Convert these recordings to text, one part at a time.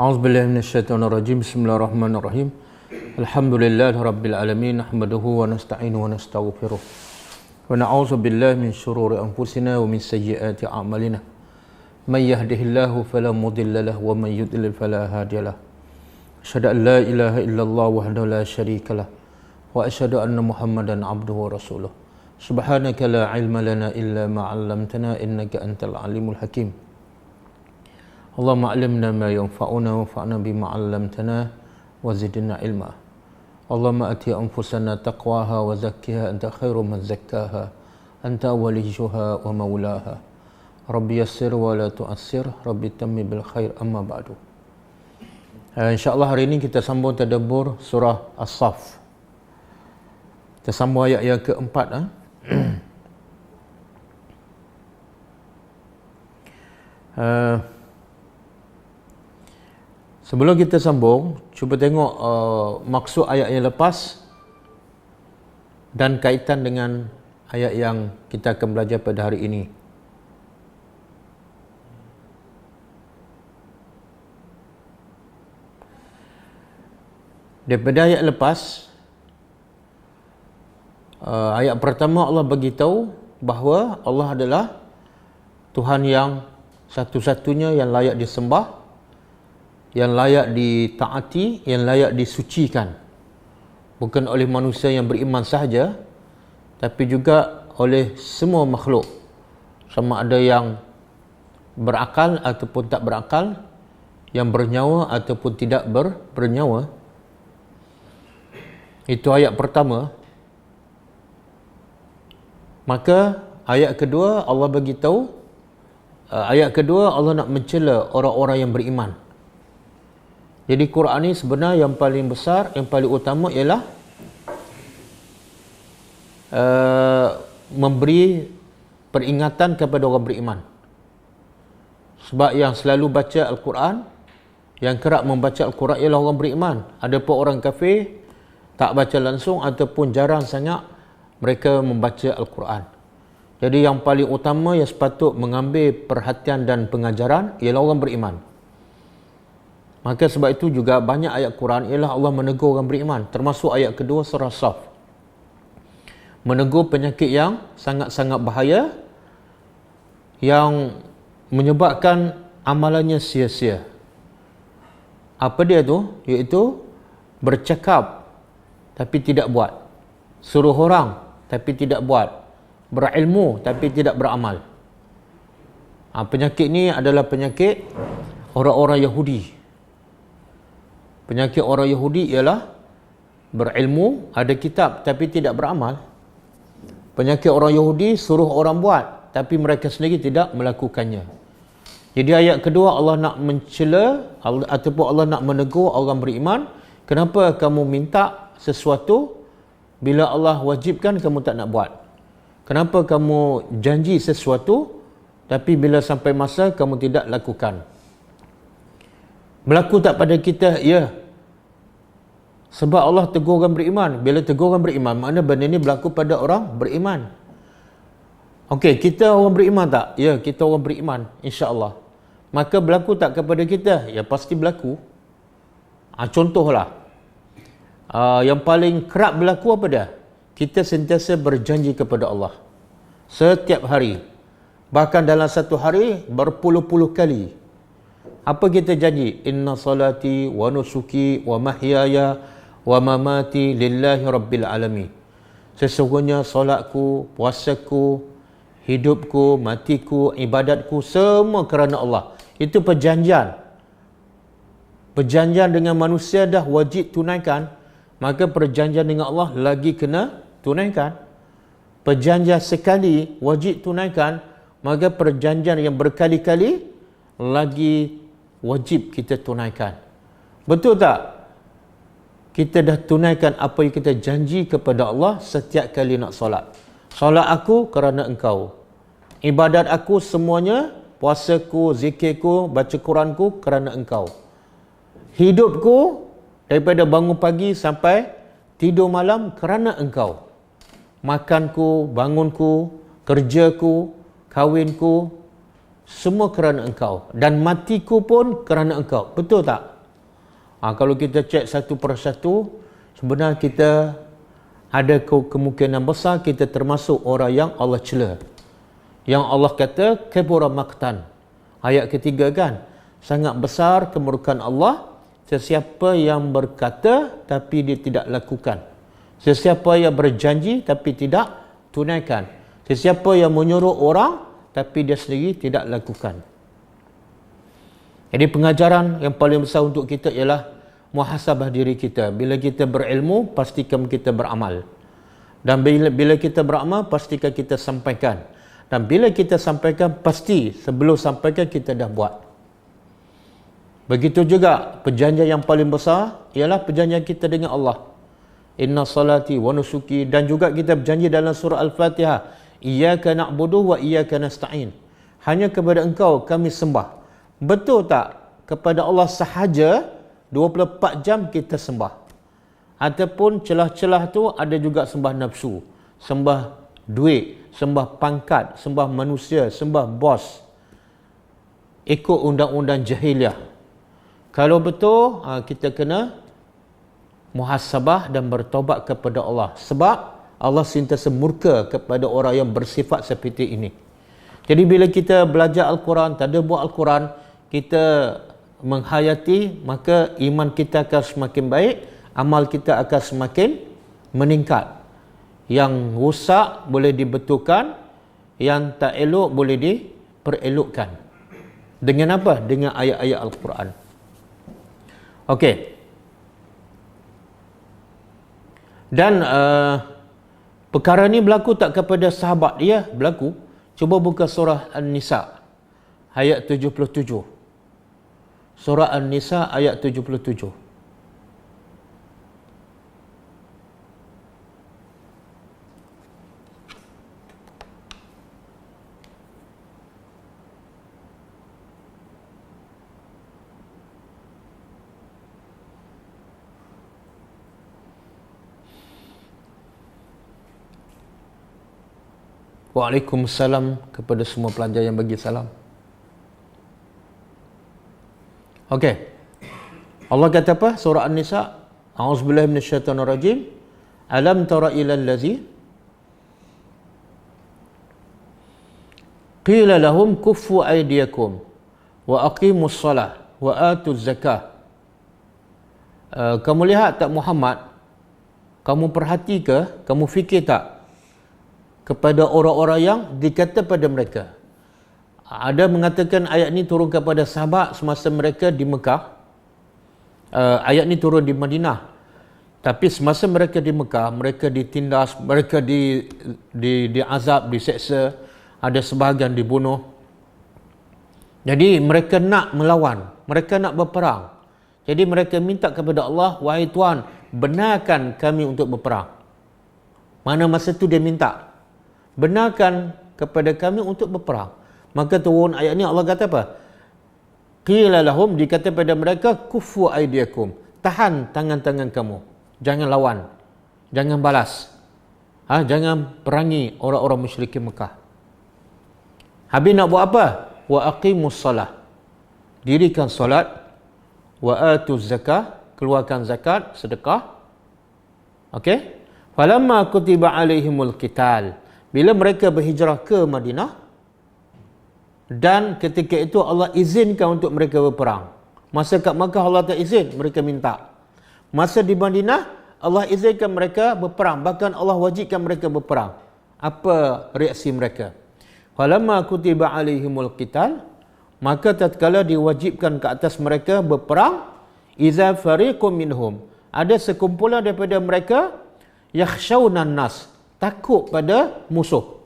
A'udzubillahi minasyaitonirrajim. Bismillahirrahmanirrahim. Alhamdulillahirabbil alamin. Nahmaduhu wa nasta'inuhu wa nastaghfiruh. Wa na'udzu billahi min shururi anfusina wa min sayyiati a'malina. May yahdihillahu fala mudilla lahu wa may yudlil fala hadiya lahu. Asyhadu an la ilaha illallah wahdahu la syarika lah wa asyhadu anna Muhammadan abduhu wa rasuluh. Subhanaka la ilma lana illa ma 'allamtana innaka antal alimul hakim. Allahumma 'allimna ma yanfa'una wanfa'na bima 'allamtana wa zidna ilma. Allahumma ati anfusana taqwaha wa zakkiha anta khairu man zakkaha anta waliyuha wa maulaha. Rabbi yassir wa la tu'assir, Rabbi tammi bil khair, amma ba'du. InsyaAllah hari ini kita sambung tadabbur surah As-Saff. Kita sambung ayat yang keempat. Sebelum kita sambung, cuba tengok maksud ayat yang lepas dan kaitan dengan ayat yang kita akan belajar pada hari ini. Daripada ayat lepas, ayat pertama Allah bagi tahu bahawa Allah adalah Tuhan yang satu-satunya yang layak disembah, yang layak ditaati, yang layak disucikan. Bukan oleh manusia yang beriman sahaja, tapi juga oleh semua makhluk. Sama ada yang berakal ataupun tak berakal, yang bernyawa ataupun tidak bernyawa. Itu ayat pertama. Maka ayat kedua Allah bagi tahu, ayat kedua Allah nak mencela orang-orang yang beriman. Jadi Quran ni sebenarnya yang paling besar, yang paling utama ialah memberi peringatan kepada orang beriman. Sebab yang selalu baca Al-Quran, yang kerap membaca Al-Quran ialah orang beriman. Adapun orang kafir tak baca langsung ataupun jarang sangat mereka membaca Al-Quran. Jadi yang paling utama yang sepatut mengambil perhatian dan pengajaran ialah orang beriman. Maka sebab itu juga banyak ayat Quran ialah Allah menegur orang beriman. Termasuk ayat kedua surah Saf. Menegur penyakit yang sangat-sangat bahaya yang menyebabkan amalannya sia-sia. Apa dia tu? Iaitu bercakap tapi tidak buat. Suruh orang tapi tidak buat. Berilmu tapi tidak beramal. Penyakit ni adalah penyakit orang-orang Yahudi. Penyakit orang Yahudi ialah berilmu, ada kitab tapi tidak beramal. Penyakit orang Yahudi suruh orang buat tapi mereka sendiri tidak melakukannya. Jadi ayat kedua Allah nak mencela ataupun Allah nak menegur orang beriman. Kenapa kamu minta sesuatu bila Allah wajibkan kamu tak nak buat? Kenapa kamu janji sesuatu tapi bila sampai masa kamu tidak lakukan? Berlaku tak pada kita? Ya. Sebab Allah tegur orang beriman. Bila tegur orang beriman, makna benda ni berlaku pada orang beriman. Okey, kita orang beriman tak? Ya, kita orang beriman, insya-Allah. Maka berlaku tak kepada kita? Ya, pasti berlaku. Contohlah. Yang paling kerap berlaku apa dia? Kita sentiasa berjanji kepada Allah. Setiap hari. Bahkan dalam satu hari berpuluh-puluh kali. Apa kita janji? Inna salati wa nusuki wa mahyaya wa mamati lillahi rabbil alamin. Sesungguhnya solatku, puasaku, hidupku, matiku, ibadatku semua kerana Allah. Itu perjanjian. Perjanjian dengan manusia dah wajib tunaikan, maka perjanjian dengan Allah lagi kena tunaikan. Perjanjian sekali wajib tunaikan, maka perjanjian yang berkali-kali lagi wajib kita tunaikan. Betul tak? Kita dah tunaikan apa yang kita janji kepada Allah setiap kali nak solat. Solat aku kerana engkau. Ibadat aku semuanya, puasaku, zikirku, baca Quranku kerana engkau. Hidupku daripada bangun pagi sampai tidur malam kerana engkau. Makanku, bangunku, kerjaku, kawinku, semua kerana engkau, dan matiku pun kerana engkau. Betul tak? Kalau kita cek satu persatu, sebenarnya kita ada kemungkinan besar kita termasuk orang yang Allah cela. Yang Allah kata kabura maqtan. Ayat ketiga kan, sangat besar kemurukan Allah sesiapa yang berkata tapi dia tidak lakukan, sesiapa yang berjanji tapi tidak tunaikan, sesiapa yang menyuruh orang tapi dia sendiri tidak lakukan. Jadi pengajaran yang paling besar untuk kita ialah muhasabah diri kita. Bila kita berilmu, pastikan kita beramal. Dan bila kita beramal, pastikan kita sampaikan. Dan bila kita sampaikan, pasti sebelum sampaikan kita dah buat. Begitu juga perjanjian yang paling besar ialah perjanjian kita dengan Allah. Inna salati wa nusuki, dan juga kita berjanji dalam surah Al-Fatihah, iyyaka na'budu wa iyyaka nasta'in. Hanya kepada engkau kami sembah. Betul tak? Kepada Allah sahaja 24 jam kita sembah. Ataupun celah-celah tu ada juga sembah nafsu, sembah duit, sembah pangkat, sembah manusia, sembah bos, ikut undang-undang jahiliah. Kalau betul, kita kena muhasabah dan bertobat kepada Allah. Sebab Allah sentiasa murka kepada orang yang bersifat seperti ini. Jadi bila kita belajar Al-Quran, tadabbur Al-Quran, kita menghayati, maka iman kita akan semakin baik, amal kita akan semakin meningkat. Yang rosak boleh dibetulkan, yang tak elok boleh diperelokkan. Dengan apa? Dengan ayat-ayat Al-Quran. Okey. Dan perkara ni berlaku tak kepada sahabat? Ya, berlaku. Cuba buka surah An-Nisa ayat 77. Surah An-Nisa ayat 77. Waalaikumsalam kepada semua pelajar yang bagi salam. Okey. Allah kata apa? Surah An-Nisa, A'udzubillahi minasyaitonirrajim. Alam tara ilal ladzi qila lahum kuffu aydiyakum wa aqimus shalah wa atuz zakah. Kamu lihat tak Muhammad? Kamu perhati ke? Kamu fikir tak kepada orang-orang yang dikata pada mereka? Ada mengatakan ayat ni turun kepada sahabat semasa mereka di Mekah. Ayat ni turun di Madinah. Tapi semasa mereka di Mekah, mereka ditindas, mereka diazab, diseksa, ada sebahagian dibunuh. Jadi mereka nak melawan, mereka nak berperang. Jadi mereka minta kepada Allah, wahai Tuhan, benarkan kami untuk berperang. Mana masa tu dia minta, benarkan kepada kami untuk berperang. Maka turun ayat ni, Allah kata apa? Qila lahum, dikata pada mereka, kufu aydiyakum, tahan tangan-tangan kamu, jangan lawan, jangan balas, jangan perangi orang-orang musyrikin Mekah. Habis nak buat apa? Wa aqimus salah, dirikan solat, wa atuz zakah, keluarkan zakat, sedekah. Okey? Falamma kutiba alaihimul qital, bila mereka berhijrah ke Madinah, dan ketika itu Allah izinkan untuk mereka berperang. Masa kat Makkah Allah tak izin, mereka minta. Masa di Madinah Allah izinkan mereka berperang, bahkan Allah wajibkan mereka berperang. Apa reaksi mereka? Falamma kutiba alaihimul qital, maka tatkala diwajibkan ke atas mereka berperang, iza fariqum minhum, ada sekumpulan daripada mereka, yakhshawnan nas, takut pada musuh.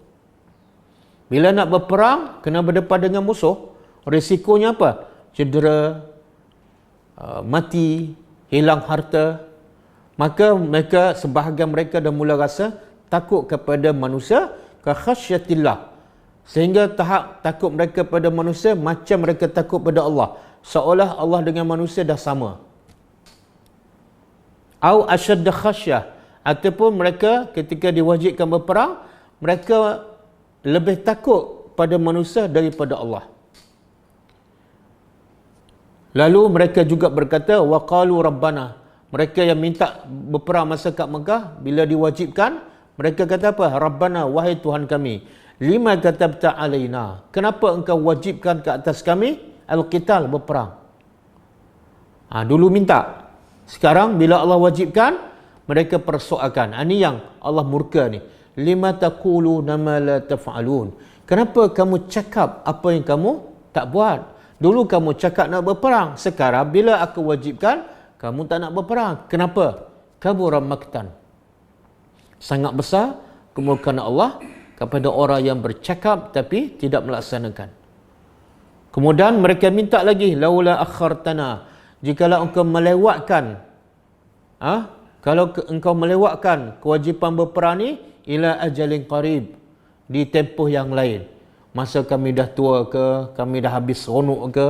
Bila nak berperang, kena berdepan dengan musuh, risikonya apa? Cedera, mati, hilang harta. Maka mereka, sebahagian mereka dah mula rasa takut kepada manusia, ka khasyatillah, sehingga tahap takut mereka pada manusia macam mereka takut pada Allah, seolah Allah dengan manusia dah sama. Au asyadda khasyah, ataupun mereka ketika diwajibkan berperang, mereka lebih takut pada manusia daripada Allah. Lalu mereka juga berkata, waqalu rabbana. Mereka yang minta berperang masa kat Mekah, bila diwajibkan, mereka kata apa? Rabbana, wahai Tuhan kami, lima katabta alaina. Kenapa engkau wajibkan ke atas kami al-qital, berperang? Dulu minta. Sekarang bila Allah wajibkan, mereka persoalkan. Ini yang Allah murka ni. Lima taquluna ma la taf'alun. Kenapa kamu cakap apa yang kamu tak buat? Dulu kamu cakap nak berperang. Sekarang bila aku wajibkan, kamu tak nak berperang. Kenapa? Kabura maktan. Sangat besar kemurkaan Allah kepada orang yang bercakap tapi tidak melaksanakan. Kemudian mereka minta lagi, laula akhartana, jikalau engkau melewatkan kalau engkau melewatkan kewajipan berperang ni ila ajalin qarib, di tempoh yang lain, masa kami dah tua ke, kami dah habis seronok ke,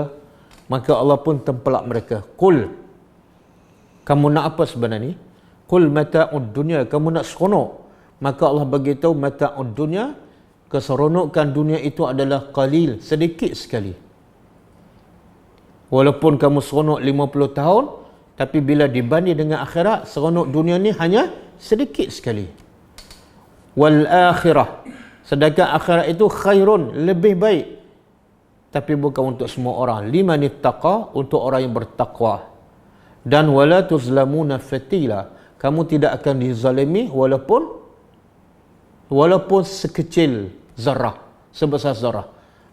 maka Allah pun tempelak mereka. Qul, kamu nak apa sebenarnya? Qul mata'ud dunya, kamu nak seronok. Maka Allah beritahu mata'ud dunya, keseronokan dunia itu adalah qalil, sedikit sekali. Walaupun kamu seronok 50 tahun, tapi bila dibanding dengan akhirat, seronok dunia ni hanya sedikit sekali. Wal akhirah, sedangkan akhirat itu khairun, lebih baik. Tapi bukan untuk semua orang. Limanittaqa, untuk orang yang bertakwa. Dan wala tuzlamuna fatila, kamu tidak akan dizalimi walaupun sekecil zarah, sebesar zarah.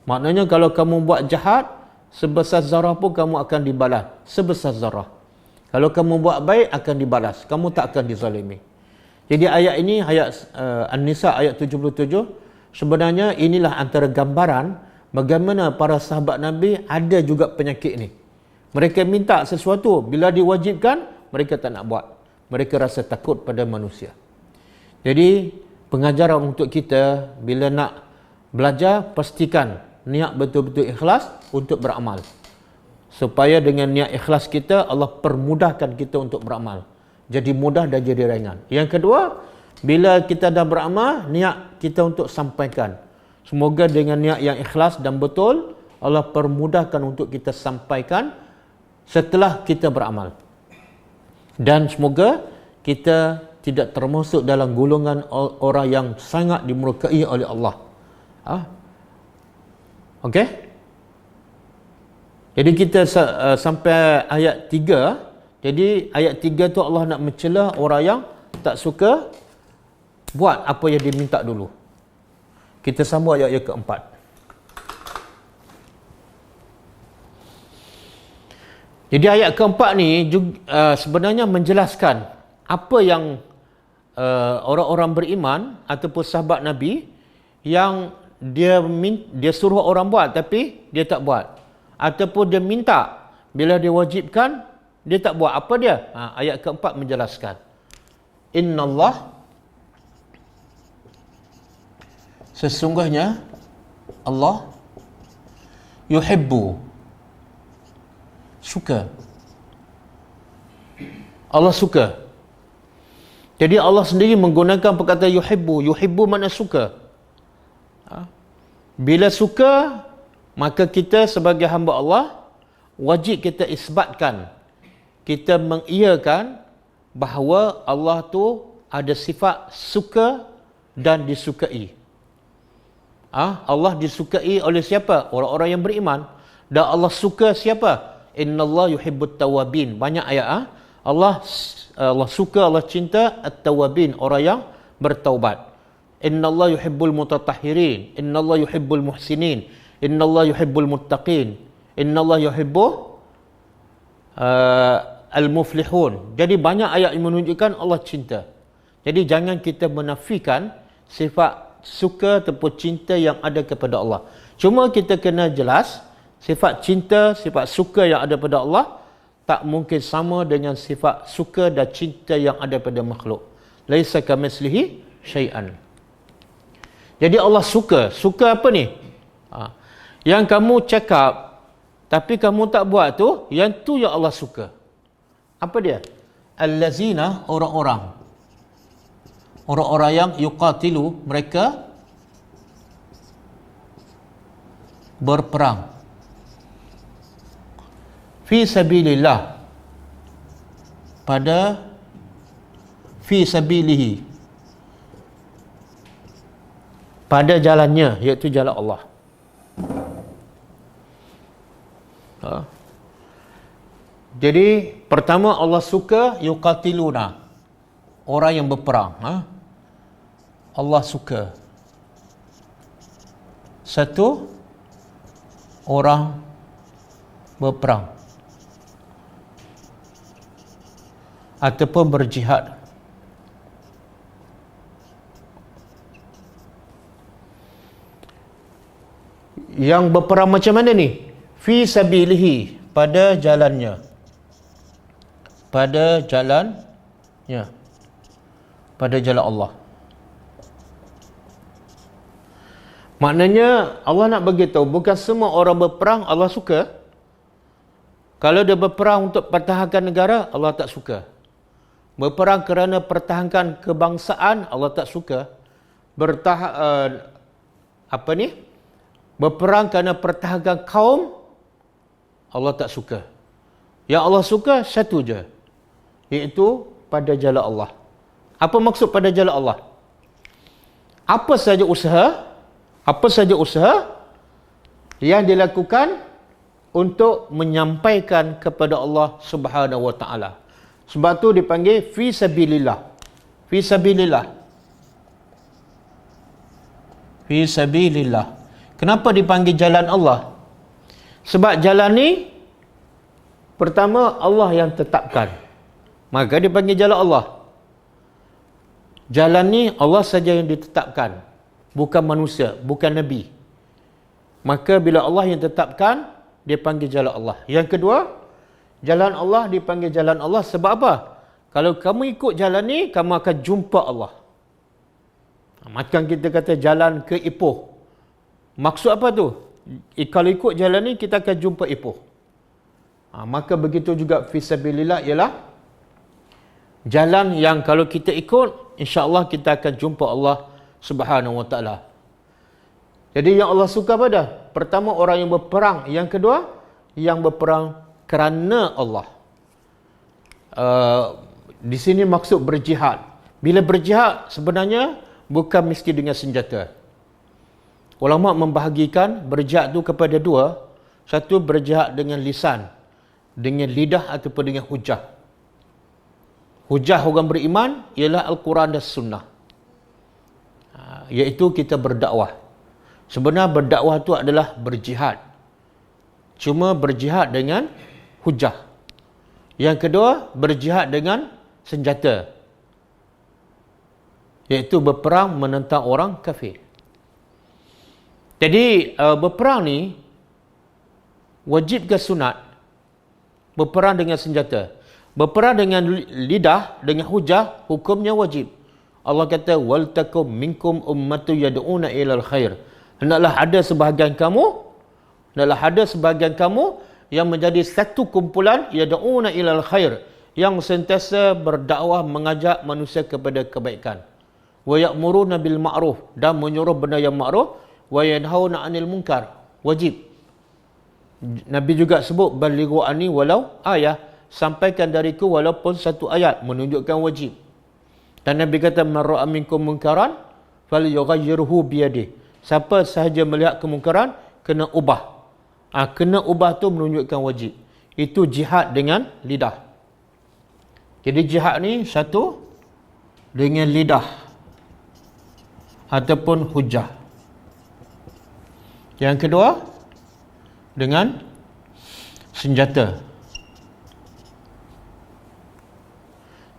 Maknanya kalau kamu buat jahat, sebesar zarah pun kamu akan dibalas sebesar zarah. Kalau kamu buat baik, akan dibalas, kamu tak akan dizalimi. Jadi ayat ini, ayat An-Nisa ayat 77, sebenarnya inilah antara gambaran bagaimana para sahabat Nabi ada juga penyakit ni. Mereka minta sesuatu, bila diwajibkan, mereka tak nak buat. Mereka rasa takut pada manusia. Jadi, pengajaran untuk kita, bila nak belajar, pastikan niat betul-betul ikhlas untuk beramal. Supaya dengan niat ikhlas kita, Allah permudahkan kita untuk beramal. Jadi mudah dan jadi ringan. Yang kedua, bila kita dah beramal, niat kita untuk sampaikan. Semoga dengan niat yang ikhlas dan betul, Allah permudahkan untuk kita sampaikan setelah kita beramal. Dan semoga kita tidak termasuk dalam golongan orang yang sangat dimurkai oleh Allah. Okey? Jadi kita sampai ayat 3. Jadi ayat 3 tu Allah nak mencela orang yang tak suka buat apa yang diminta dulu. Kita sambung ayat yang keempat. Jadi ayat keempat ni sebenarnya menjelaskan apa yang orang-orang beriman ataupun sahabat Nabi yang dia suruh orang buat tapi dia tak buat, ataupun dia minta bila dia wajibkan dia tak buat. Apa dia? Ayat keempat menjelaskan, innallah, sesungguhnya Allah yuhibbu, suka. Allah suka. Jadi Allah sendiri menggunakan perkataan yuhibbu. Yuhibbu makna suka. Bila suka, maka kita sebagai hamba Allah wajib kita isbatkan, kita mengiyakan bahawa Allah tu ada sifat suka dan disukai. Allah disukai oleh siapa? Orang-orang yang beriman. Dan Allah suka siapa? Innallah yuhibbut tawabin. Banyak ayat. Allah suka, Allah cinta at-tawabin, orang yang bertaubat. Innallah yuhibbul mutatahhirin. Innallah yuhibbul muhsinin. Innallah yuhibbul muttaqin. Innallah yuhibbu al-muflihun. Jadi banyak ayat yang menunjukkan Allah cinta. Jadi jangan kita menafikan sifat suka ataupun cinta yang ada kepada Allah. Cuma kita kena jelas, sifat cinta, sifat suka yang ada pada Allah tak mungkin sama dengan sifat suka dan cinta yang ada pada makhluk. Laisa kamitslihi syai'an. Jadi Allah suka. Suka apa ni? Yang kamu cakap tapi kamu tak buat tu, yang tu yang Allah suka. Apa dia? Allazina, orang-orang yang yuqatilu, mereka berperang fi sabilillah, pada fi sabilihi, pada jalannya, iaitu jalan Allah. Jadi pertama Allah suka yuqatiluna, orang yang berperang. Allah suka satu orang berperang ataupun berjihad. Yang berperang macam mana ni? Fi sabilihi, pada jalannya, pada jalannya, pada jalan Allah. Maknanya Allah nak beritahu bukan semua orang berperang Allah suka. Kalau dia berperang untuk pertahankan negara, Allah tak suka. Berperang kerana pertahankan kebangsaan, Allah tak suka. Berperang kerana pertahankan kaum, Allah tak suka. Yang Allah suka satu je, iaitu pada jalan Allah. Apa maksud pada jalan Allah? Apa saja usaha yang dilakukan untuk menyampaikan kepada Allah Subhanahu wa taala. Sebab tu dipanggil fi sabilillah. Fi sabilillah. Fi sabilillah. Kenapa dipanggil jalan Allah? Sebab jalan ni pertama Allah yang tetapkan, maka dipanggil jalan Allah. Jalan ni Allah saja yang ditetapkan, bukan manusia, bukan Nabi. Maka bila Allah yang tetapkan, dia panggil jalan Allah. Yang kedua, jalan Allah dipanggil jalan Allah sebab apa? Kalau kamu ikut jalan ni, kamu akan jumpa Allah. Macam kita kata jalan ke Ipoh. Maksud apa tu? Kalau ikut jalan ni, kita akan jumpa Ipoh. Maka begitu juga fisabilillah ialah jalan yang kalau kita ikut, insya-Allah kita akan jumpa Allah Subhanahu wa taala. Jadi yang Allah suka pada pertama orang yang berperang, yang kedua yang berperang kerana Allah. Di sini maksud berjihad. Bila berjihad sebenarnya bukan mesti dengan senjata. Ulama membahagikan berjihad tu kepada dua. Satu berjihad dengan lisan, dengan lidah ataupun dengan hujah. Hujah orang beriman ialah Al-Quran dan Sunnah. Iaitu kita berdakwah. Sebenarnya berdakwah itu adalah berjihad. Cuma berjihad dengan hujah. Yang kedua, berjihad dengan senjata. Iaitu berperang menentang orang kafir. Jadi berperang ni wajib ke sunat? Berperang dengan senjata. Berperang dengan lidah, dengan hujah, hukumnya wajib. Allah kata wal takum minkum ummatun yad'una ilal khair. Hendaklah ada sebahagian kamu yang menjadi satu kumpulan yad'una ilal khair, yang sentiasa berdakwah mengajak manusia kepada kebaikan. Wa ya'muruna bil ma'ruf, dan menyuruh benda yang ma'ruf, wa yanhauna 'anil munkar. Wajib. Nabi juga sebut balighu anni walau ayah, sampaikan dariku walaupun satu ayat, menunjukkan wajib. Dan Nabi kata man ra'a minkum munkaran falyughayyirhu biyadihi. Siapa sahaja melihat kemungkaran, kena ubah. Kena ubah tu menunjukkan wajib. Itu jihad dengan lidah. Jadi jihad ni satu dengan lidah ataupun hujah. Yang kedua dengan senjata.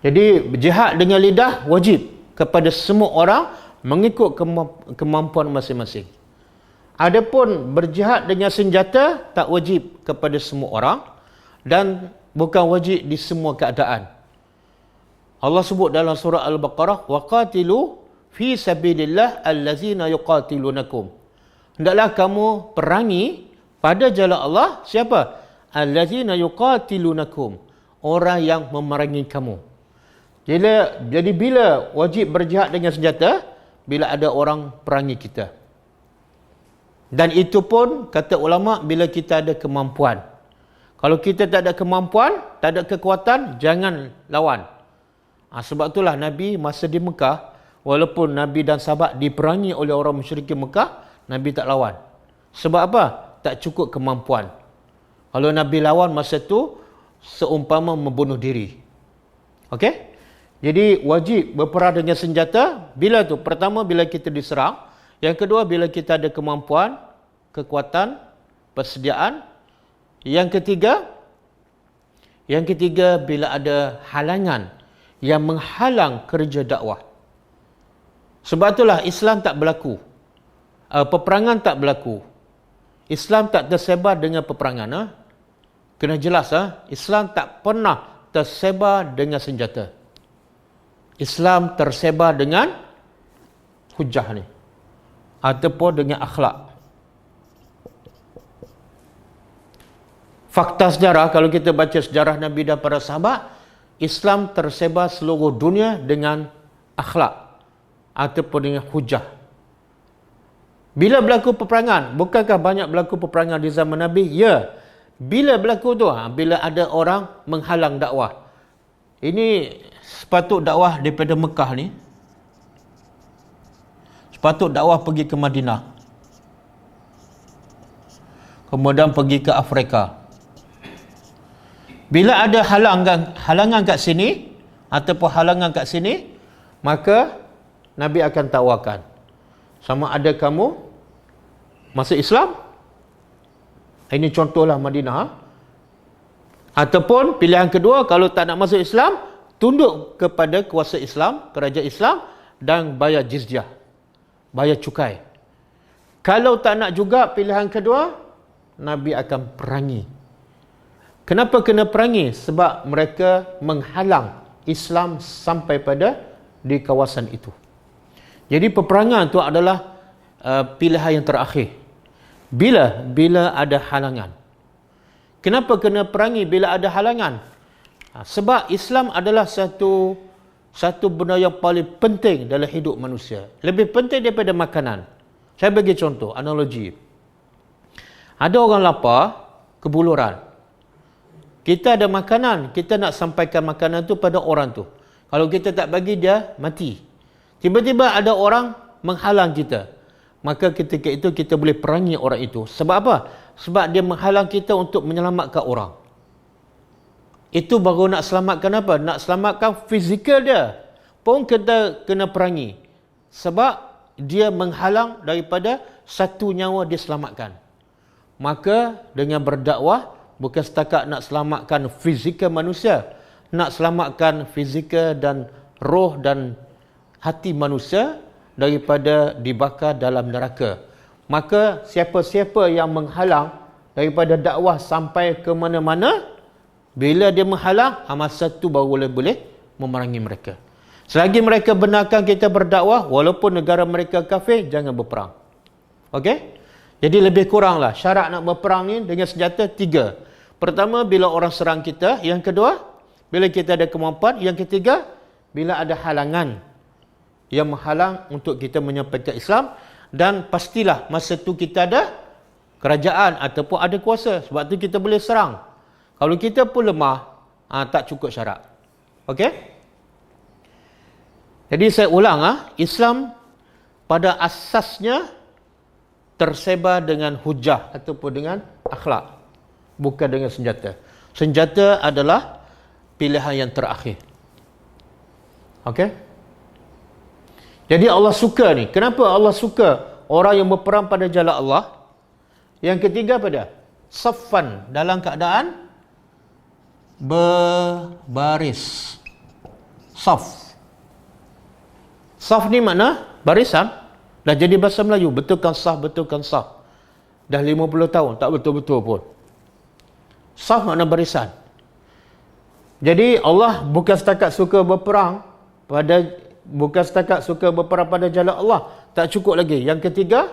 Jadi jihad dengan lidah wajib kepada semua orang mengikut kemampuan masing-masing. Adapun berjihad dengan senjata tak wajib kepada semua orang dan bukan wajib di semua keadaan. Allah sebut dalam surah Al-Baqarah, waqatilu fi sabilillah allazina yuqatilunakum. Hendaklah kamu perangi pada jalan Allah siapa? Allazina yuqatilunakum, orang yang memerangi kamu. Jadi bila wajib berjihad dengan senjata? Bila ada orang perangi kita. Dan itu pun kata ulama bila kita ada kemampuan. Kalau kita tak ada kemampuan, tak ada kekuatan, jangan lawan. Sebab itulah Nabi masa di Mekah, walaupun Nabi dan sahabat diperangi oleh orang musyrikin Mekah, Nabi tak lawan. Sebab apa? Tak cukup kemampuan. Kalau Nabi lawan masa tu, seumpama membunuh diri. Okey? Jadi wajib berperang dengan senjata. Bila tu? Pertama, bila kita diserang. Yang kedua, bila kita ada kemampuan, kekuatan, persediaan. Yang ketiga, bila ada halangan yang menghalang kerja dakwah. Sebab itulah Islam tak berlaku. Peperangan tak berlaku. Islam tak tersebar dengan peperangan. Kena jelas. Islam tak pernah tersebar dengan senjata. Islam tersebar dengan hujah ni. Ataupun dengan akhlak. Fakta sejarah, kalau kita baca sejarah Nabi dan para sahabat, Islam tersebar seluruh dunia dengan akhlak ataupun dengan hujah. Bila berlaku peperangan, bukankah banyak berlaku peperangan di zaman Nabi? Ya. Bila berlaku tu? Bila ada orang menghalang dakwah. Ini sepatut dakwah daripada Mekah ni. Sepatut dakwah pergi ke Madinah. Kemudian pergi ke Afrika. Bila ada halangan kat sini ataupun halangan kat sini, maka Nabi akan tawarkan, sama ada kamu masuk Islam, ini contohlah Madinah, ataupun pilihan kedua, kalau tak nak masuk Islam, tunduk kepada kuasa Islam, kerajaan Islam, dan bayar jizyah, bayar cukai. Kalau tak nak juga pilihan kedua, Nabi akan perangi. Kenapa kena perangi? Sebab mereka menghalang Islam sampai pada di kawasan itu. Jadi peperangan itu adalah pilihan yang terakhir. Bila ada halangan. Kenapa kena perangi bila ada halangan? Sebab Islam adalah satu benda yang paling penting dalam hidup manusia. Lebih penting daripada makanan. Saya bagi contoh, analogi. Ada orang lapar, kebuluran. Kita ada makanan, kita nak sampaikan makanan tu pada orang tu. Kalau kita tak bagi, dia mati. Tiba-tiba ada orang menghalang kita. Maka ketika itu kita boleh perangi orang itu. Sebab apa? Sebab dia menghalang kita untuk menyelamatkan orang. Itu baru nak selamatkan apa? Nak selamatkan fizikal dia. Pun kita kena perangi. Sebab dia menghalang daripada satu nyawa dia selamatkan. Maka dengan berdakwah, bukan setakat nak selamatkan fizikal manusia, nak selamatkan fizikal dan roh dan hati manusia daripada dibakar dalam neraka. Maka siapa-siapa yang menghalang daripada dakwah sampai ke mana-mana, bila dia menghalang, masa tu baru boleh memerangi mereka. Selagi mereka benarkan kita berdakwah, walaupun negara mereka kafir, jangan berperang. Okey? Jadi lebih kuranglah syarat nak berperang ni dengan senjata 3. Pertama, bila orang serang kita. Yang kedua, bila kita ada kemampuan. Yang ketiga, bila ada halangan yang menghalang untuk kita menyampaikan Islam. Dan pastilah masa tu kita ada kerajaan ataupun ada kuasa. Sebab tu kita boleh serang. Kalau kita pun lemah, tak cukup syarat. Okey? Jadi saya ulang, Islam pada asasnya tersebar dengan hujah ataupun dengan akhlak. Bukan dengan senjata. Senjata adalah pilihan yang terakhir. Okey? Jadi Allah suka ni. Kenapa Allah suka orang yang berperang pada jalan Allah? Yang ketiga pada saffan, dalam keadaan berbaris. Saf. Saf ni makna barisan. Dah jadi bahasa Melayu. Betulkan saf, betulkan saf. Dah 50 tahun. Tak betul-betul pun. Saf makna barisan. Jadi Allah bukan setakat suka berperang pada jalan Allah. Tak cukup lagi. Yang ketiga,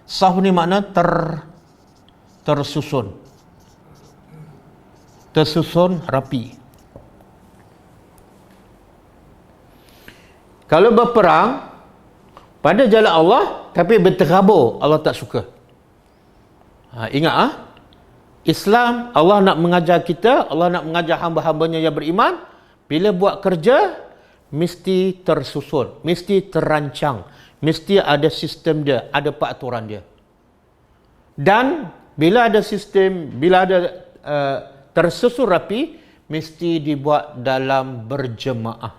saf ni makna tersusun. Tersusun rapi. Kalau berperang pada jalan Allah tapi berterabur, Allah tak suka. Ingat Islam, Allah nak mengajar kita, Allah nak mengajar hamba-hambanya yang beriman, bila buat kerja mesti tersusun, mesti terancang, mesti ada sistem dia, ada peraturan dia. Dan bila ada sistem, bila ada tersusun rapi, mesti dibuat dalam berjemaah.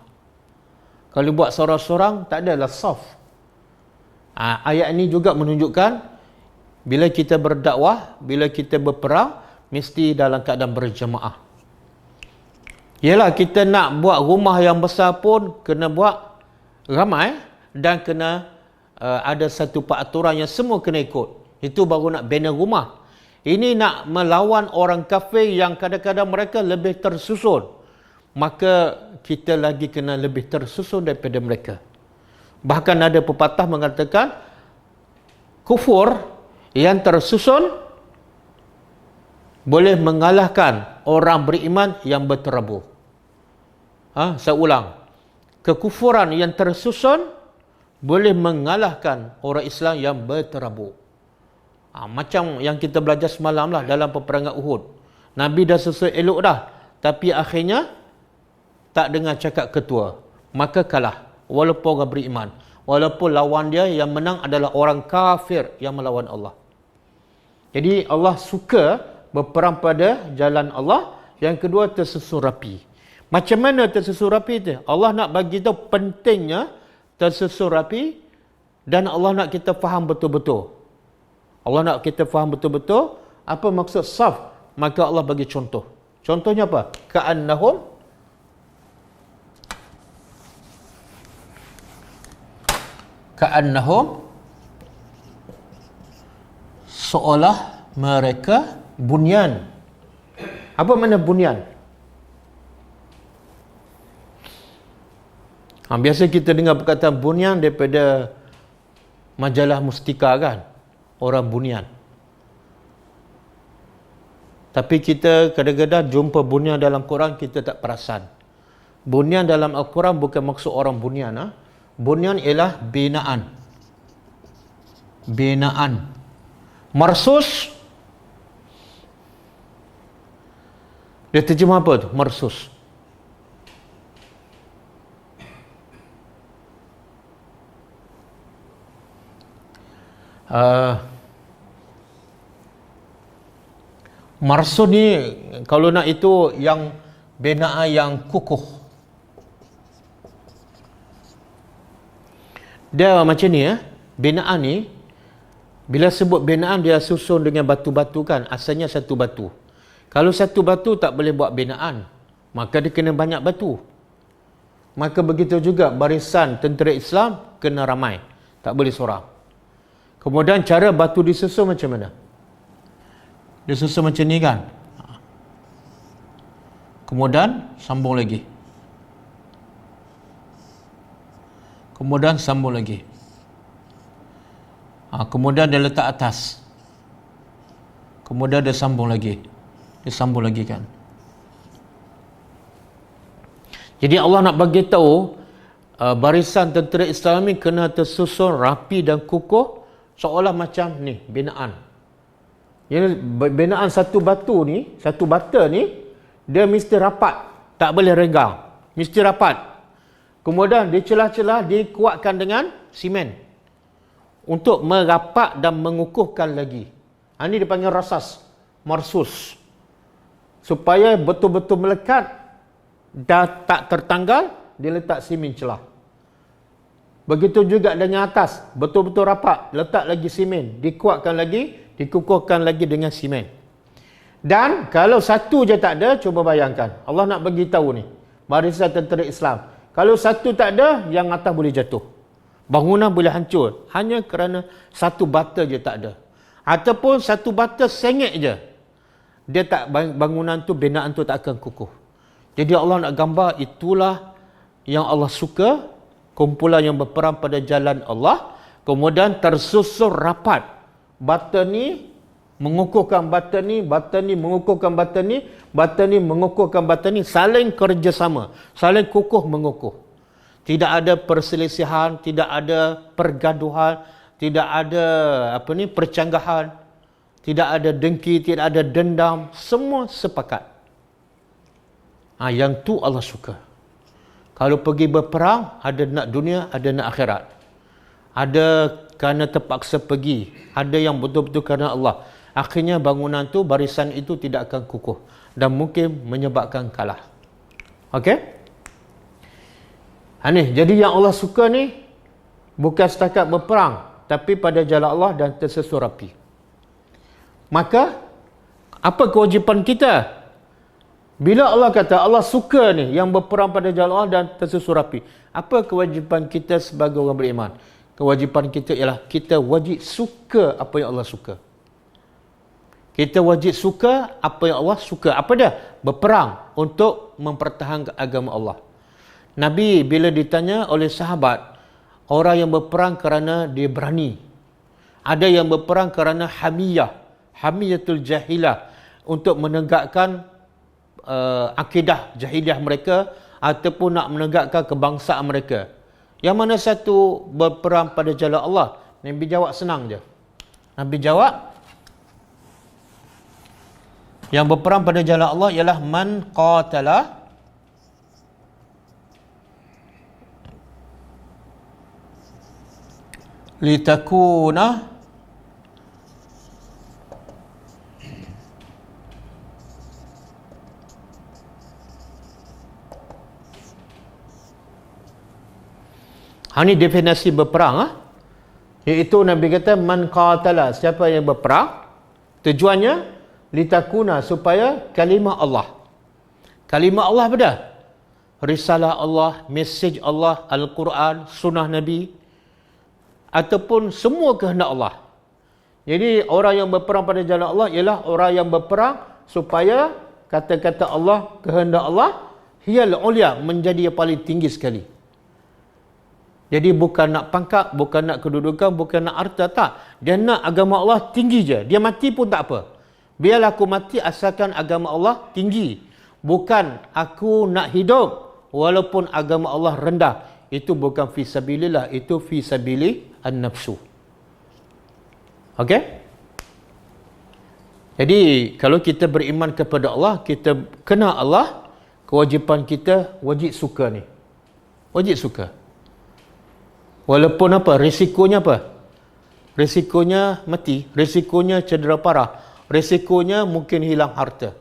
Kalau buat seorang-seorang, tak adalah saf. Ayat ini juga menunjukkan bila kita berdakwah, bila kita berperang, mesti dalam keadaan berjemaah. Yalah, kita nak buat rumah yang besar pun kena buat ramai dan kena ada satu peraturan yang semua kena ikut. Itu baru nak bina rumah. Ini nak melawan orang kafir yang kadang-kadang mereka lebih tersusun. Maka kita lagi kena lebih tersusun daripada mereka. Bahkan ada pepatah mengatakan kufur yang tersusun boleh mengalahkan orang beriman yang berterabur. Saya ulang. Kekufuran yang tersusun boleh mengalahkan orang Islam yang berterabur. Macam yang kita belajar semalam lah dalam peperangan Uhud. Nabi dah susun elok dah. Tapi akhirnya tak dengar cakap ketua. Maka kalah. Walaupun orang beriman. Walaupun lawan dia yang menang adalah orang kafir yang melawan Allah. Jadi Allah suka berperang pada jalan Allah. Yang kedua, tersusun rapi. Macam mana tersusun rapi itu? Allah nak bagi tahu pentingnya tersusun rapi dan Allah nak kita faham betul-betul. Allah nak kita faham betul-betul apa maksud saf. Maka Allah bagi contoh. Contohnya apa? Ka'annahum seolah mereka bunyan. Apa makna bunyan? Biasa kita dengar perkataan bunyan daripada majalah Mustika kan? Orang bunyan. Tapi kita kadang-kadang jumpa bunyan dalam Quran, kita tak perasan. Bunyan dalam Al-Quran bukan maksud orang bunyan. Bunyan ialah binaan. Binaan. Marsus. Dia terjemah apa tu? Marsus. Marsus ni kalau nak itu yang binaan yang kukuh. Dia macam ni binaan ni bila sebut binaan dia susun dengan batu-batu kan, asalnya satu batu. Kalau satu batu tak boleh buat binaan, maka dia kena banyak batu. Maka begitu juga barisan tentera Islam kena ramai, tak boleh seorang. Kemudian cara batu disusun macam mana? Disusun macam ni kan. Kemudian sambung lagi. Kemudian sambung lagi. Kemudian dia letak atas. Kemudian dia sambung lagi. Dia sambung lagi kan. Jadi Allah nak bagi tahu barisan tentera Islam ni kena tersusun rapi dan kukuh seolah macam ni binaan. Yang binaan satu batu ni, satu bata ni dia mesti rapat, tak boleh renggang. Mesti rapat. Kemudian di celah-celah dikuatkan dengan simen untuk merapat dan mengukuhkan lagi. Ini dipanggil rasas, marsus. Supaya betul-betul melekat dan tak tertanggal, dia letak simen celah. Begitu juga dengan atas, betul-betul rapat, letak lagi simen, dikuatkan lagi, dikukuhkan lagi dengan simen. Dan kalau satu je tak ada, cuba bayangkan. Allah nak bagi tahu ni, barisan tentera Islam. Kalau satu tak ada, yang atas boleh jatuh. Bangunan boleh hancur hanya kerana satu bata je tak ada. Ataupun satu bata sengit je. Dia tak, bangunan tu, binaan tu tak akan kukuh. Jadi Allah nak gambar itulah yang Allah suka, kumpulan yang berperang pada jalan Allah, kemudian tersusun rapat. Bata ni mengukuhkan bata ni, bata ni mengukuhkan bata ni, bata ni mengukuhkan bata ni, saling kerjasama, saling kukuh mengukuh. Tidak ada perselisihan, tidak ada pergaduhan, tidak ada percanggahan. tidak ada dengki, tidak ada dendam, semua sepakat. Yang tu Allah suka. Kalau pergi berperang, ada nak dunia, ada nak akhirat. Ada kerana terpaksa pergi, ada yang betul-betul kerana Allah. Akhirnya bangunan tu, barisan itu tidak akan kukuh dan mungkin menyebabkan kalah. Okey? Jadi yang Allah suka ni bukan setakat berperang, tapi pada jalan Allah dan tersusun rapi. Maka apa kewajipan kita? Bila Allah kata Allah suka ni yang berperang pada jalan Allah dan tersusun rapi, apa kewajipan kita sebagai orang beriman? Kewajipan kita ialah kita wajib suka apa yang Allah suka. Kita wajib suka apa yang Allah suka. Apa dia? Berperang untuk mempertahankan agama Allah. Nabi bila ditanya oleh sahabat, orang yang berperang kerana dia berani. Ada yang berperang kerana hamiyatul jahilah, untuk menegakkan akidah jahiliah mereka ataupun nak menegakkan kebangsaan mereka. Yang mana satu berperang pada jalan Allah? Nabi jawab senang je. Nabi jawab, yang berperang pada jalan Allah ialah man qatala litakuna ini definisi berperang. Iaitu Nabi kata man qatala, siapa yang berperang, tujuannya litakuna, supaya kalimah Allah. Kalimah Allah apa dah? Risalah Allah, mesej Allah, Al-Quran, sunnah Nabi, ataupun semua kehendak Allah. Jadi orang yang berperang pada jalan Allah ialah orang yang berperang supaya kata-kata Allah, kehendak Allah, hiyal ulia, menjadi yang paling tinggi sekali. Jadi bukan nak pangkat, bukan nak kedudukan, bukan nak harta, tak. Dia nak agama Allah tinggi je. Dia mati pun tak apa. Biarlah aku mati asalkan agama Allah tinggi. Bukan aku nak hidup walaupun agama Allah rendah. Itu bukan fi sabilillah, itu fi sabili an-nafsu. Okey? Jadi kalau kita beriman kepada Allah, kita kenal Allah, kewajipan kita wajib suka ni. Wajib suka. Walaupun apa? Risikonya apa? Risikonya mati, risikonya cedera parah, risikonya mungkin hilang harta.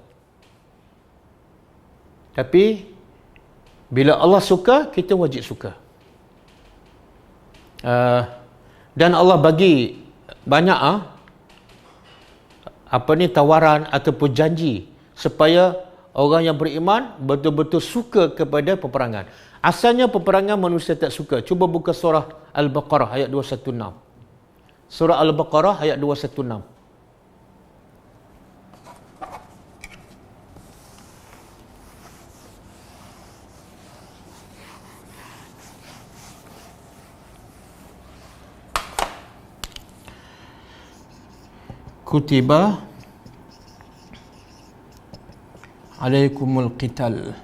Tapi bila Allah suka, kita wajib suka. Dan Allah bagi banyak tawaran ataupun janji supaya orang yang beriman betul-betul suka kepada peperangan. Asalnya peperangan manusia tak suka. Cuba buka surah Al-Baqarah ayat 216. Surah Al-Baqarah ayat 216. Kutiba alaikumul qital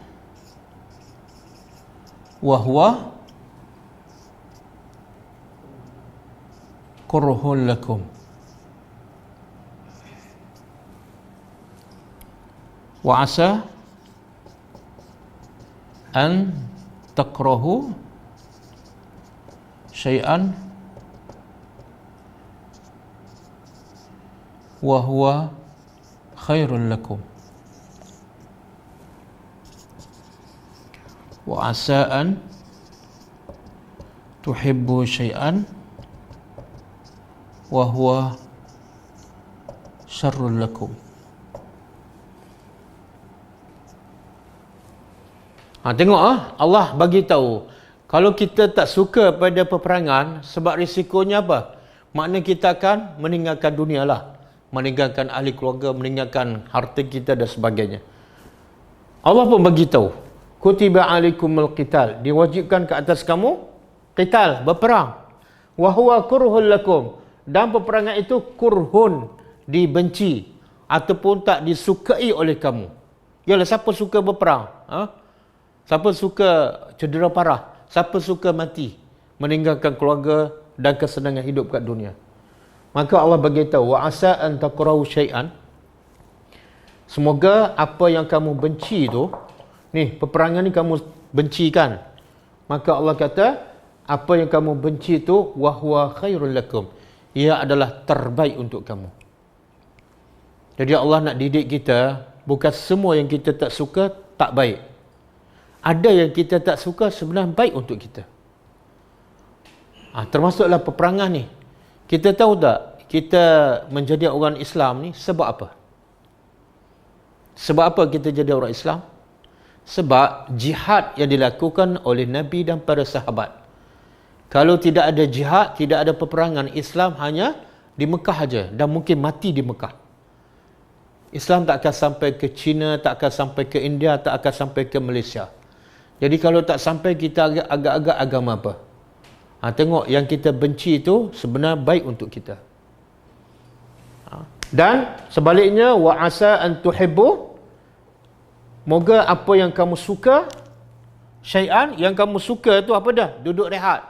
wa huwa kurhun lakum wa asa an takrahu syai'an wa huwa khairul lakum wa asa an tuhibbu syai'an wa huwa syarrul lakum. Tengok Allah bagi tahu kalau kita tak suka pada peperangan, sebab risikonya apa? Makna kita akan meninggalkan dunia lah, meninggalkan ahli keluarga, meninggalkan harta kita dan sebagainya. Allah pun bagi tahu, kutiba alaikumul qital, diwajibkan ke atas kamu qital, berperang. Wa huwa kurhul lakum, dan peperangan itu kurhun, dibenci ataupun tak disukai oleh kamu. Yalah, siapa suka berperang? Siapa suka cedera parah? Siapa suka mati, meninggalkan keluarga dan kesenangan hidup kat dunia? Maka Allah beritahu, wa asa an takrahu syai'an, semoga apa yang kamu benci tu, ni peperangan ni kamu bencikan. Maka Allah kata, apa yang kamu benci tu wahwa khairul lakum, ia adalah terbaik untuk kamu. Jadi Allah nak didik kita, bukan semua yang kita tak suka tak baik. Ada yang kita tak suka sebenarnya baik untuk kita. Termasuklah peperangan ni. Kita tahu tak, kita menjadi orang Islam ni sebab apa? Sebab apa kita jadi orang Islam? Sebab jihad yang dilakukan oleh Nabi dan para sahabat. Kalau tidak ada jihad, tidak ada peperangan, Islam hanya di Mekah aja dan mungkin mati di Mekah. Islam tak akan sampai ke China, tak akan sampai ke India, tak akan sampai ke Malaysia. Jadi kalau tak sampai, kita agak-agak agama apa? Tengok, yang kita benci itu sebenarnya baik untuk kita. Dan sebaliknya, wa asa an tuhibbu, moga apa yang kamu suka, syai'an, yang kamu suka itu apa dah? Duduk rehat,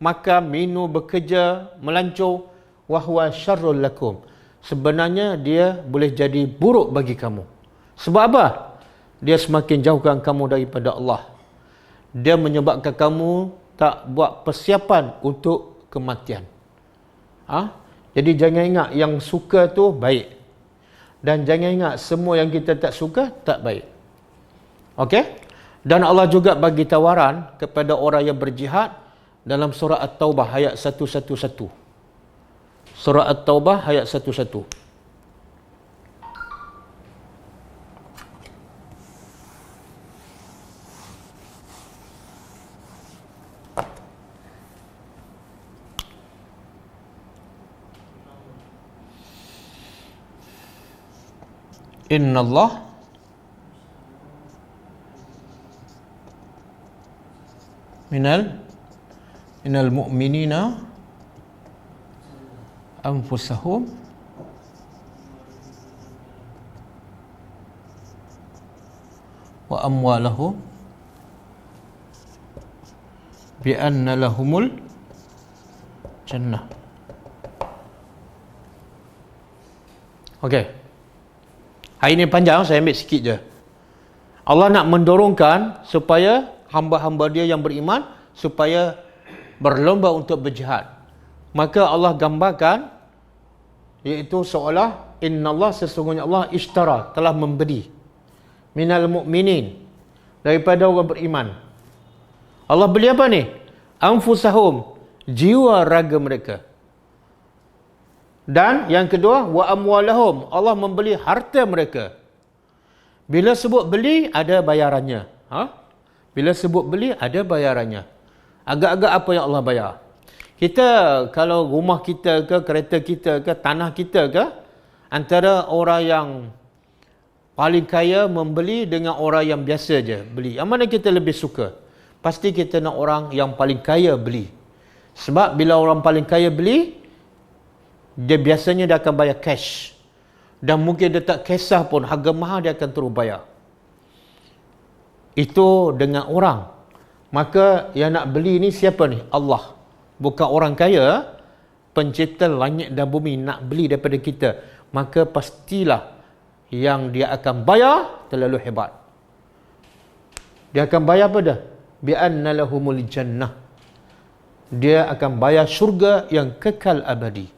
makan, minum, bekerja, melancong, wahwa syarrul lakum, sebenarnya dia boleh jadi buruk bagi kamu. Sebab apa? Dia semakin jauhkan kamu daripada Allah. Dia menyebabkan kamu tak buat persiapan untuk kematian. Jadi jangan ingat yang suka tu baik. Dan jangan ingat semua yang kita tak suka tak baik. Okey? Dan Allah juga bagi tawaran kepada orang yang berjihad dalam surah At-Taubah ayat 111. Surah At-Taubah ayat 11. Innallah minal mu'minina anfusahum wa amwalahum bi anna lahumul jannah. Okey. Hari ini panjang, saya ambil sikit je. Allah nak mendorongkan supaya hamba-hamba dia yang beriman supaya berlomba untuk berjihad. Maka Allah gambarkan, iaitu seolah innallah, sesungguhnya Allah ishtara, telah membeli minal mu'minin, daripada orang beriman. Allah beli apa ni? Anfusahum, jiwa raga mereka. Dan yang kedua, wa amwalahum, Allah membeli harta mereka. Bila sebut beli, ada bayarannya. Bila sebut beli, ada bayarannya. Agak-agak apa yang Allah bayar? Kita, kalau rumah kita ke, kereta kita ke, tanah kita ke, antara orang yang paling kaya membeli dengan orang yang biasa je beli, yang mana kita lebih suka? Pasti kita nak orang yang paling kaya beli. Sebab bila orang paling kaya beli, dia biasanya dia akan bayar cash. Dan mungkin dia tak kisah pun, harga mahal dia akan terus bayar. Itu dengan orang. Maka yang nak beli ni siapa ni? Allah. Bukan orang kaya, pencipta langit dan bumi nak beli daripada kita. Maka pastilah yang dia akan bayar terlalu hebat. Dia akan bayar apa dah? Bi'anna lahumul jannah. Dia akan bayar syurga yang kekal abadi.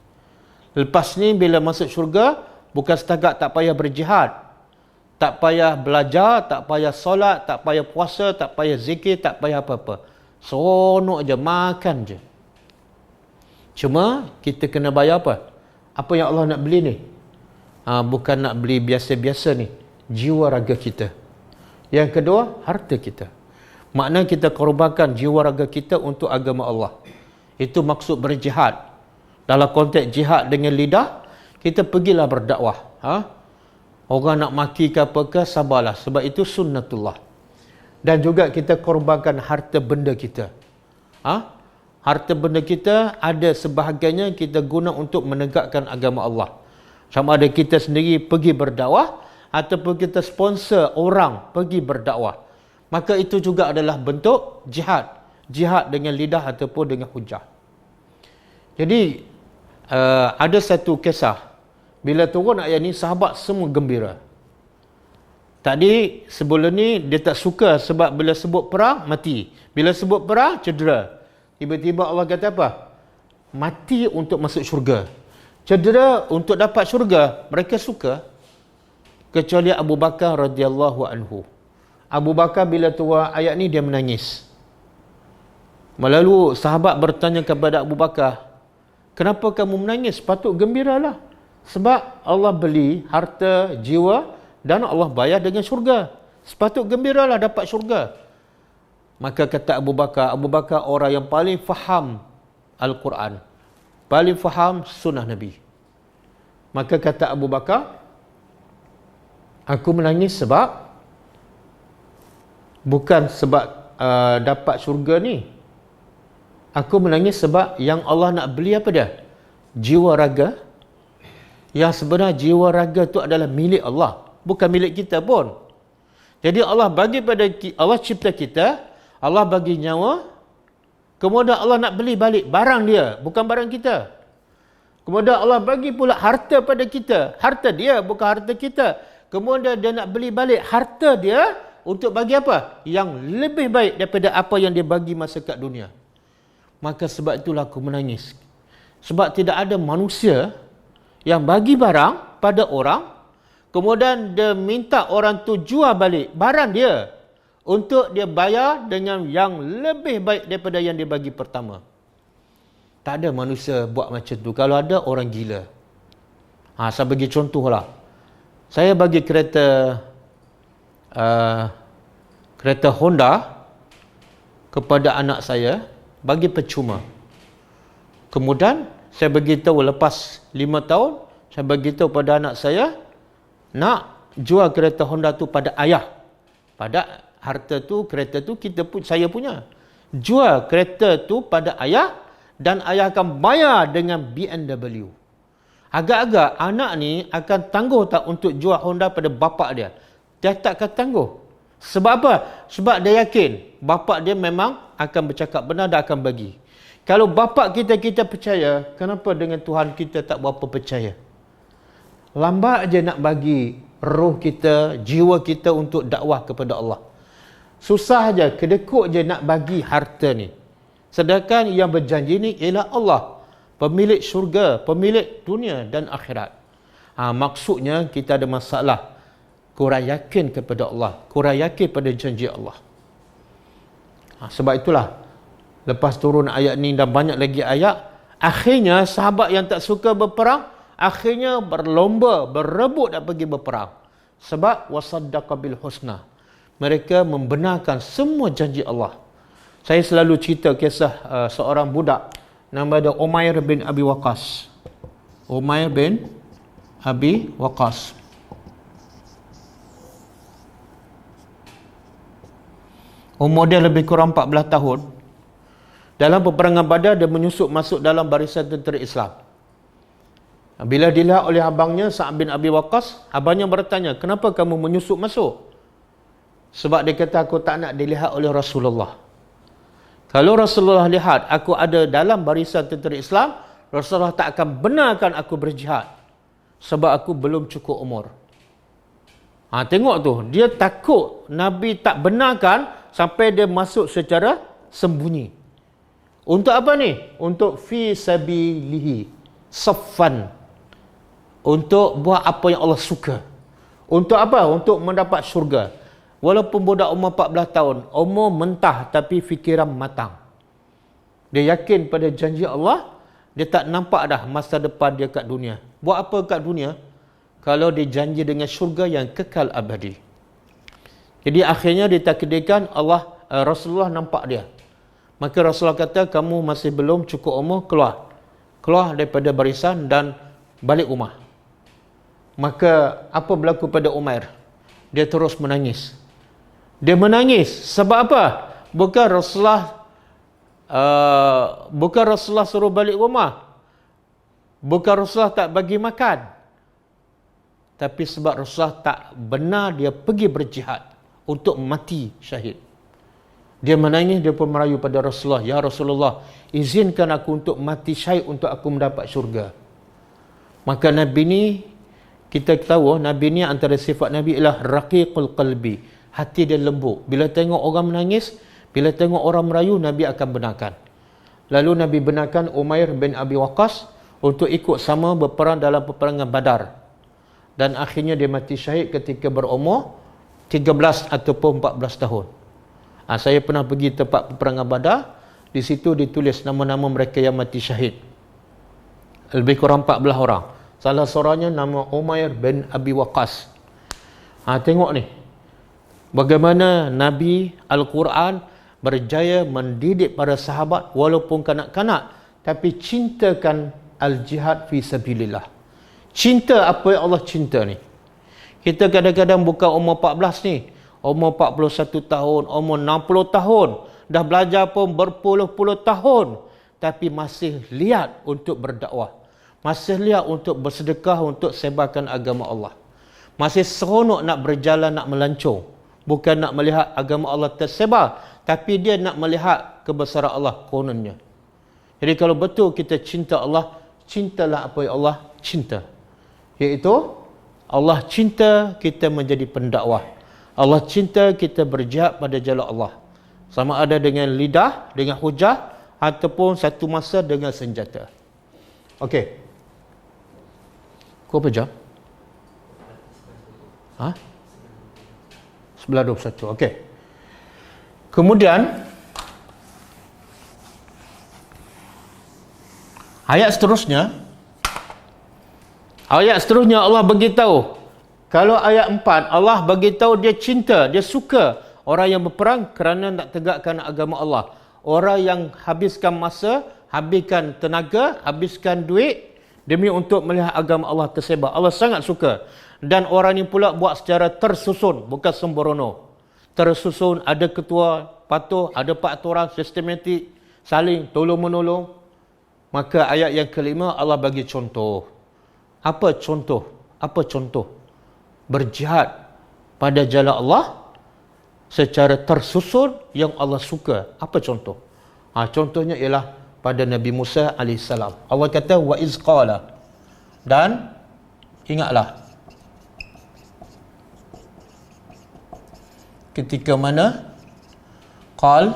Lepas ni bila masuk syurga, bukan setakat tak payah berjihad, tak payah belajar, tak payah solat, tak payah puasa, tak payah zikir, tak payah apa-apa. Seronok je, makan je. Cuma kita kena bayar apa? Apa yang Allah nak beli ni? Bukan nak beli biasa-biasa ni. Jiwa raga kita. Yang kedua, harta kita. Makna kita korbankan jiwa raga kita untuk agama Allah. Itu maksud berjihad. Dalam konteks jihad dengan lidah, kita pergilah berdakwah. Orang nak maki ke apa ke, sabarlah. Sebab itu sunnatullah. Dan juga kita korbankan harta benda kita. Harta benda kita ada sebahagiannya kita guna untuk menegakkan agama Allah. Sama ada kita sendiri pergi berdakwah, ataupun kita sponsor orang pergi berdakwah. Maka itu juga adalah bentuk jihad. Jihad dengan lidah ataupun dengan hujah. Jadi, ada satu kisah. Bila turun ayat ni, sahabat semua gembira. Tadi sebelum ni dia tak suka sebab bila sebut perang mati, bila sebut perang cedera. Tiba-tiba Allah kata apa? Mati untuk masuk syurga, cedera untuk dapat syurga. Mereka suka, kecuali Abu Bakar radhiyallahu anhu. Abu Bakar bila turun ayat ni dia menangis. Lalu sahabat bertanya kepada Abu Bakar, kenapa kamu menangis? Patut gembiralah, sebab Allah beli harta jiwa dan Allah bayar dengan syurga. Sepatut gembiralah dapat syurga. Maka kata Abu Bakar orang yang paling faham Al-Quran, paling faham sunnah Nabi. Maka kata Abu Bakar, aku menangis sebab bukan sebab dapat syurga ni. Aku menangis sebab yang Allah nak beli apa dia? Jiwa raga. Yang sebenarnya jiwa raga tu adalah milik Allah, bukan milik kita pun. Jadi Allah bagi pada Allah cipta kita, Allah bagi nyawa, kemudian Allah nak beli balik barang dia, bukan barang kita. Kemudian Allah bagi pula harta pada kita, harta dia bukan harta kita. Kemudian dia nak beli balik harta dia untuk bagi apa? Yang lebih baik daripada apa yang dia bagi masa kat dunia. Maka sebab itulah aku menangis. Sebab tidak ada manusia yang bagi barang pada orang, kemudian dia minta orang tu jual balik barang dia untuk dia bayar dengan yang lebih baik daripada yang dia bagi pertama. Tak ada manusia buat macam tu. Kalau ada, orang gila. Saya bagi contoh lah. Saya bagi kereta Honda kepada anak saya, bagi percuma. Kemudian saya beritahu lepas 5 tahun, saya beritahu pada anak saya, nak jual kereta Honda tu pada ayah. Pada harta tu, kereta tu saya punya. Jual kereta tu pada ayah dan ayah akan bayar dengan BMW. Agak-agak anak ni akan tangguh tak untuk jual Honda pada bapa dia? Dia tak akan tangguh. Sebab apa? Sebab dia yakin bapa dia memang akan bercakap benar dan akan bagi. Kalau bapa kita percaya, kenapa dengan Tuhan kita tak berapa percaya? Lambat je nak bagi roh kita, jiwa kita untuk dakwah kepada Allah. Susah je, kedekut je nak bagi harta ni. Sedangkan yang berjanji ni ialah Allah, pemilik syurga, pemilik dunia dan akhirat. Maksudnya kita ada masalah. Kurang yakin kepada Allah, kurang yakin pada janji Allah. Sebab itulah lepas turun ayat ni dan banyak lagi ayat, akhirnya sahabat yang tak suka berperang akhirnya berlomba, berebut nak pergi berperang. Sebab wasaddaqa bil husna. Mereka membenarkan semua janji Allah. Saya selalu cerita kisah seorang budak nama dia Umair bin Abi Waqqas. Umair bin Abi Waqqas. Umur dia lebih kurang 14 tahun. Dalam peperangan Badar, dia menyusup masuk dalam barisan tentera Islam. Bila dilihat oleh abangnya, Sa'ad bin Abi Waqqas, abangnya bertanya, kenapa kamu menyusup masuk? Sebab dia kata, aku tak nak dilihat oleh Rasulullah. Kalau Rasulullah lihat aku ada dalam barisan tentera Islam, Rasulullah tak akan benarkan aku berjihad. Sebab aku belum cukup umur. Tengok tu, dia takut Nabi tak benarkan sampai dia masuk secara sembunyi. Untuk apa ni? Untuk fi sabilihi, saffan. Untuk buat apa yang Allah suka. Untuk apa? Untuk mendapat syurga. Walaupun budak umur 14 tahun, umur mentah tapi fikiran matang. Dia yakin pada janji Allah, dia tak nampak dah masa depan dia kat dunia. Buat apa kat dunia kalau dia janji dengan syurga yang kekal abadi? Jadi akhirnya ditakdirkan Allah, Rasulullah nampak dia. Maka Rasulullah kata, kamu masih belum cukup umur, keluar. Keluar daripada barisan dan balik rumah. Maka apa berlaku pada Umair? Dia terus menangis. Dia menangis sebab apa? Bukan Rasulullah suruh balik rumah. Bukan Rasulullah tak bagi makan. Tapi sebab Rasulullah tak benar dia pergi berjihad untuk mati syahid. Dia menangis, dia pun merayu pada Rasulullah, "Ya Rasulullah, izinkan aku untuk mati syahid untuk aku mendapat syurga." Maka Nabi ni, kita tahu Nabi ni antara sifat Nabi ialah raqiqul qalbi. Hati dia lembut. Bila tengok orang menangis, bila tengok orang merayu, Nabi akan benarkan. Lalu Nabi benarkan Umair bin Abi Waqqas untuk ikut sama berperang dalam peperangan Badar. Dan akhirnya dia mati syahid ketika berumur 13 ataupun 14 tahun. Saya pernah pergi tempat peperangan Badar. Di situ ditulis nama-nama mereka yang mati syahid. Lebih kurang 14 orang. Salah seorangnya nama Umair bin Abi Waqqas. Tengok ni. Bagaimana Nabi Al-Quran berjaya mendidik para sahabat walaupun kanak-kanak, tapi cintakan al-jihad fi sabilillah. Cinta apa yang Allah cinta ni. Kita kadang-kadang bukan umur 14 ni, umur 41 tahun, umur 60 tahun, dah belajar pun berpuluh-puluh tahun, tapi masih lihat untuk berdakwah, masih lihat untuk bersedekah, untuk sebarkan agama Allah, masih seronok nak berjalan, nak melancong, bukan nak melihat agama Allah tersebar, tapi dia nak melihat kebesaran Allah kononnya. Jadi kalau betul kita cinta Allah, cintalah apa yang Allah cinta, iaitu Allah cinta kita menjadi pendakwah, Allah cinta kita berjihad pada jalan Allah, sama ada dengan lidah, dengan hujah, ataupun satu masa dengan senjata. Okey. Kau apa jam? 11.21. Okey. Kemudian ayat seterusnya Allah beritahu, kalau ayat 4 Allah beritahu dia cinta, dia suka orang yang berperang kerana nak tegakkan agama Allah, orang yang habiskan masa, habiskan tenaga, habiskan duit demi untuk melihat agama Allah tersebar. Allah sangat suka. Dan orang ni pula buat secara tersusun, bukan sembrono. Tersusun, ada ketua patuh, ada peraturan sistematik, saling tolong-menolong. Maka ayat yang kelima Allah bagi contoh. Apa contoh? Apa contoh? Berjihad pada jalan Allah secara tersusun yang Allah suka. Apa contoh? Contohnya ialah pada Nabi Musa AS. Allah kata, wa iz qala. Dan ingatlah ketika mana qal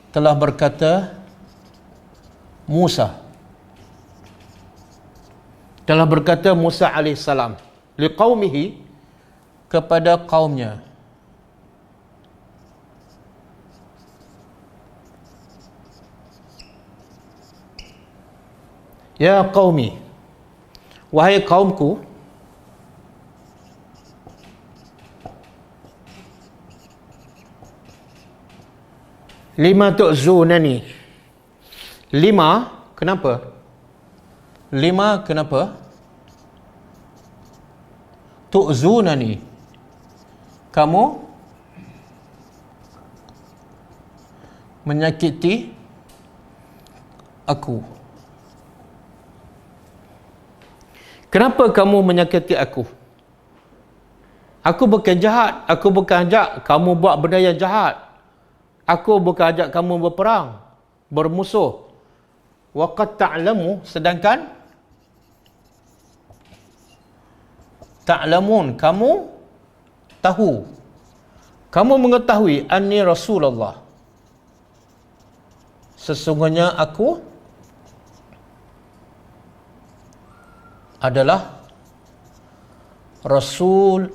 telah berkata Musa AS liqaumihi, kepada kaumnya, ya qaumi, wahai kaumku, lima tu'zunani. Kenapa? Tu'zunani, kamu menyakiti aku. Kenapa kamu menyakiti aku? Aku bukan jahat, aku bukan ajak kamu buat benda yang jahat. Aku bukan ajak kamu berperang, bermusuh. Wa qad ta'lamu, sedangkan ta'lamun, kamu tahu, kamu mengetahui, anni Rasulullah, sesungguhnya aku adalah Rasulullah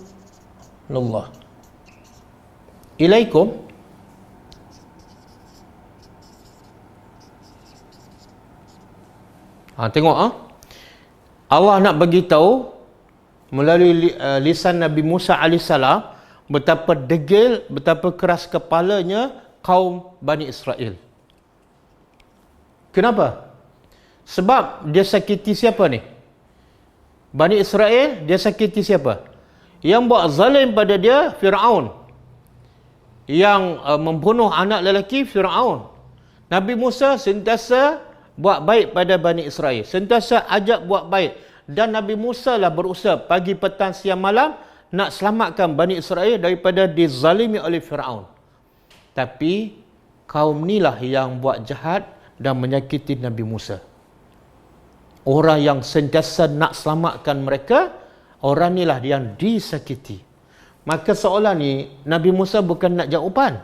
ilaikum, tengok Allah nak bagi tahu melalui lisan Nabi Musa AS betapa degil, betapa keras kepalanya kaum Bani Israel. Kenapa? Sebab dia sakiti siapa ni? Bani Israel, dia sakiti siapa? Yang buat zalim pada dia, Fir'aun. Yang membunuh anak lelaki, Fir'aun. Nabi Musa sentiasa buat baik pada Bani Israel, sentiasa ajak buat baik. Dan Nabi Musa lah berusaha pagi, petang, siang, malam nak selamatkan Bani Israel daripada dizalimi oleh Fir'aun. Tapi kaum inilah yang buat jahat dan menyakiti Nabi Musa. Orang yang sentiasa nak selamatkan mereka, orang inilah yang disakiti. Maka soalan ni Nabi Musa bukan nak jawapan.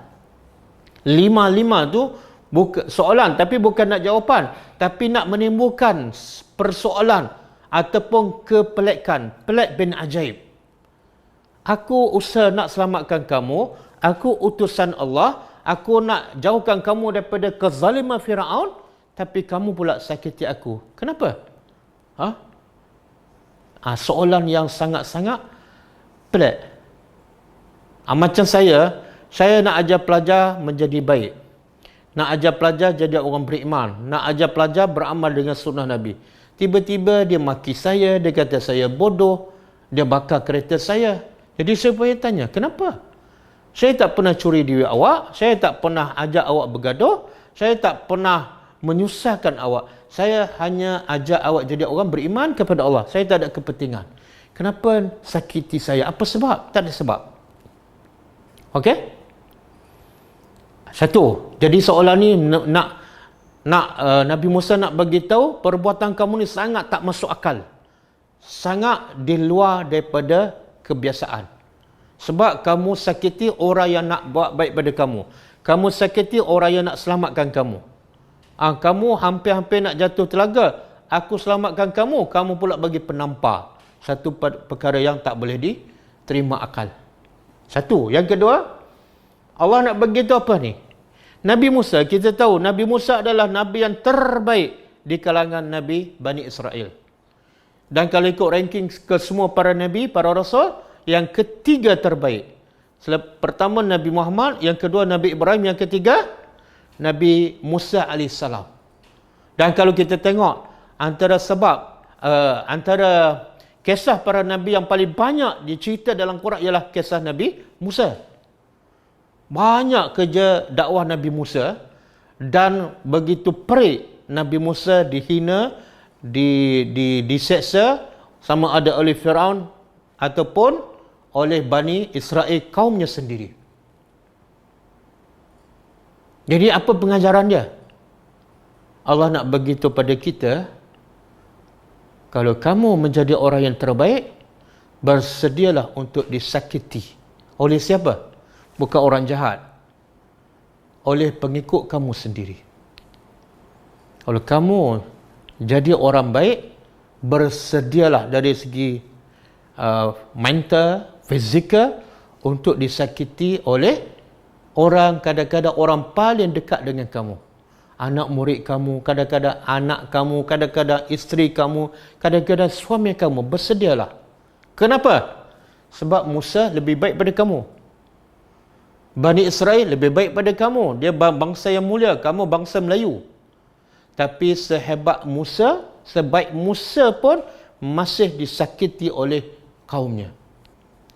Lima tu bukan soalan, tapi bukan nak jawapan, tapi nak menimbulkan persoalan ataupun kepelekan, pelik bin ajaib. Aku usaha nak selamatkan kamu, aku utusan Allah, aku nak jauhkan kamu daripada kezaliman Firaun, tapi kamu pula sakiti aku. Kenapa? Soalan yang sangat-sangat pelik. Macam saya nak ajar pelajar menjadi baik. Nak ajar pelajar jadi orang beriman. Nak ajar pelajar beramal dengan sunnah Nabi. Tiba-tiba dia maki saya, dia kata saya bodoh, dia bakar kereta saya. Jadi saya pun tanya, kenapa? Saya tak pernah curi duit awak, saya tak pernah ajak awak bergaduh, saya tak pernah menyusahkan awak. Saya hanya ajak awak jadi orang beriman kepada Allah. Saya tak ada kepentingan. Kenapa sakiti saya? Apa sebab? Tak ada sebab. Okey? Satu. Jadi soalan ni Nabi Musa nak bagi tahu perbuatan kamu ni sangat tak masuk akal. Sangat di luar daripada kebiasaan. Sebab kamu sakiti orang yang nak buat baik pada kamu. Kamu sakiti orang yang nak selamatkan kamu. Kamu hampir-hampir nak jatuh telaga. Aku selamatkan kamu, kamu pula bagi penampar. Satu perkara yang tak boleh diterima akal. Satu. Yang kedua, Allah nak bagi tahu apa ni? Nabi Musa, kita tahu Nabi Musa adalah Nabi yang terbaik di kalangan Nabi Bani Israel. Dan kalau ikut ranking ke semua para Nabi, para Rasul, yang ketiga terbaik. Pertama Nabi Muhammad, yang kedua Nabi Ibrahim, yang ketiga Nabi Musa AS. Dan kalau kita tengok antara kisah para Nabi yang paling banyak dicerita dalam Quran ialah kisah Nabi Musa. Banyak kerja dakwah Nabi Musa dan begitu perik Nabi Musa dihina, diseksa sama ada oleh Firaun ataupun oleh Bani Israel kaumnya sendiri. Jadi apa pengajaran dia? Allah nak beritahu pada kita, kalau kamu menjadi orang yang terbaik, bersedialah untuk disakiti. Oleh siapa? Bukan orang jahat. Oleh pengikut kamu sendiri. Kalau kamu jadi orang baik, bersedialah dari segi mental, fizikal untuk disakiti oleh orang, kadang-kadang orang paling dekat dengan kamu. Anak murid kamu, kadang-kadang anak kamu, kadang-kadang isteri kamu, kadang-kadang suami kamu. Bersedialah. Kenapa? Sebab Musa lebih baik pada kamu. Bani Israel lebih baik pada kamu. Dia bangsa yang mulia, kamu bangsa Melayu. Tapi sehebat Musa, sebaik Musa pun masih disakiti oleh kaumnya.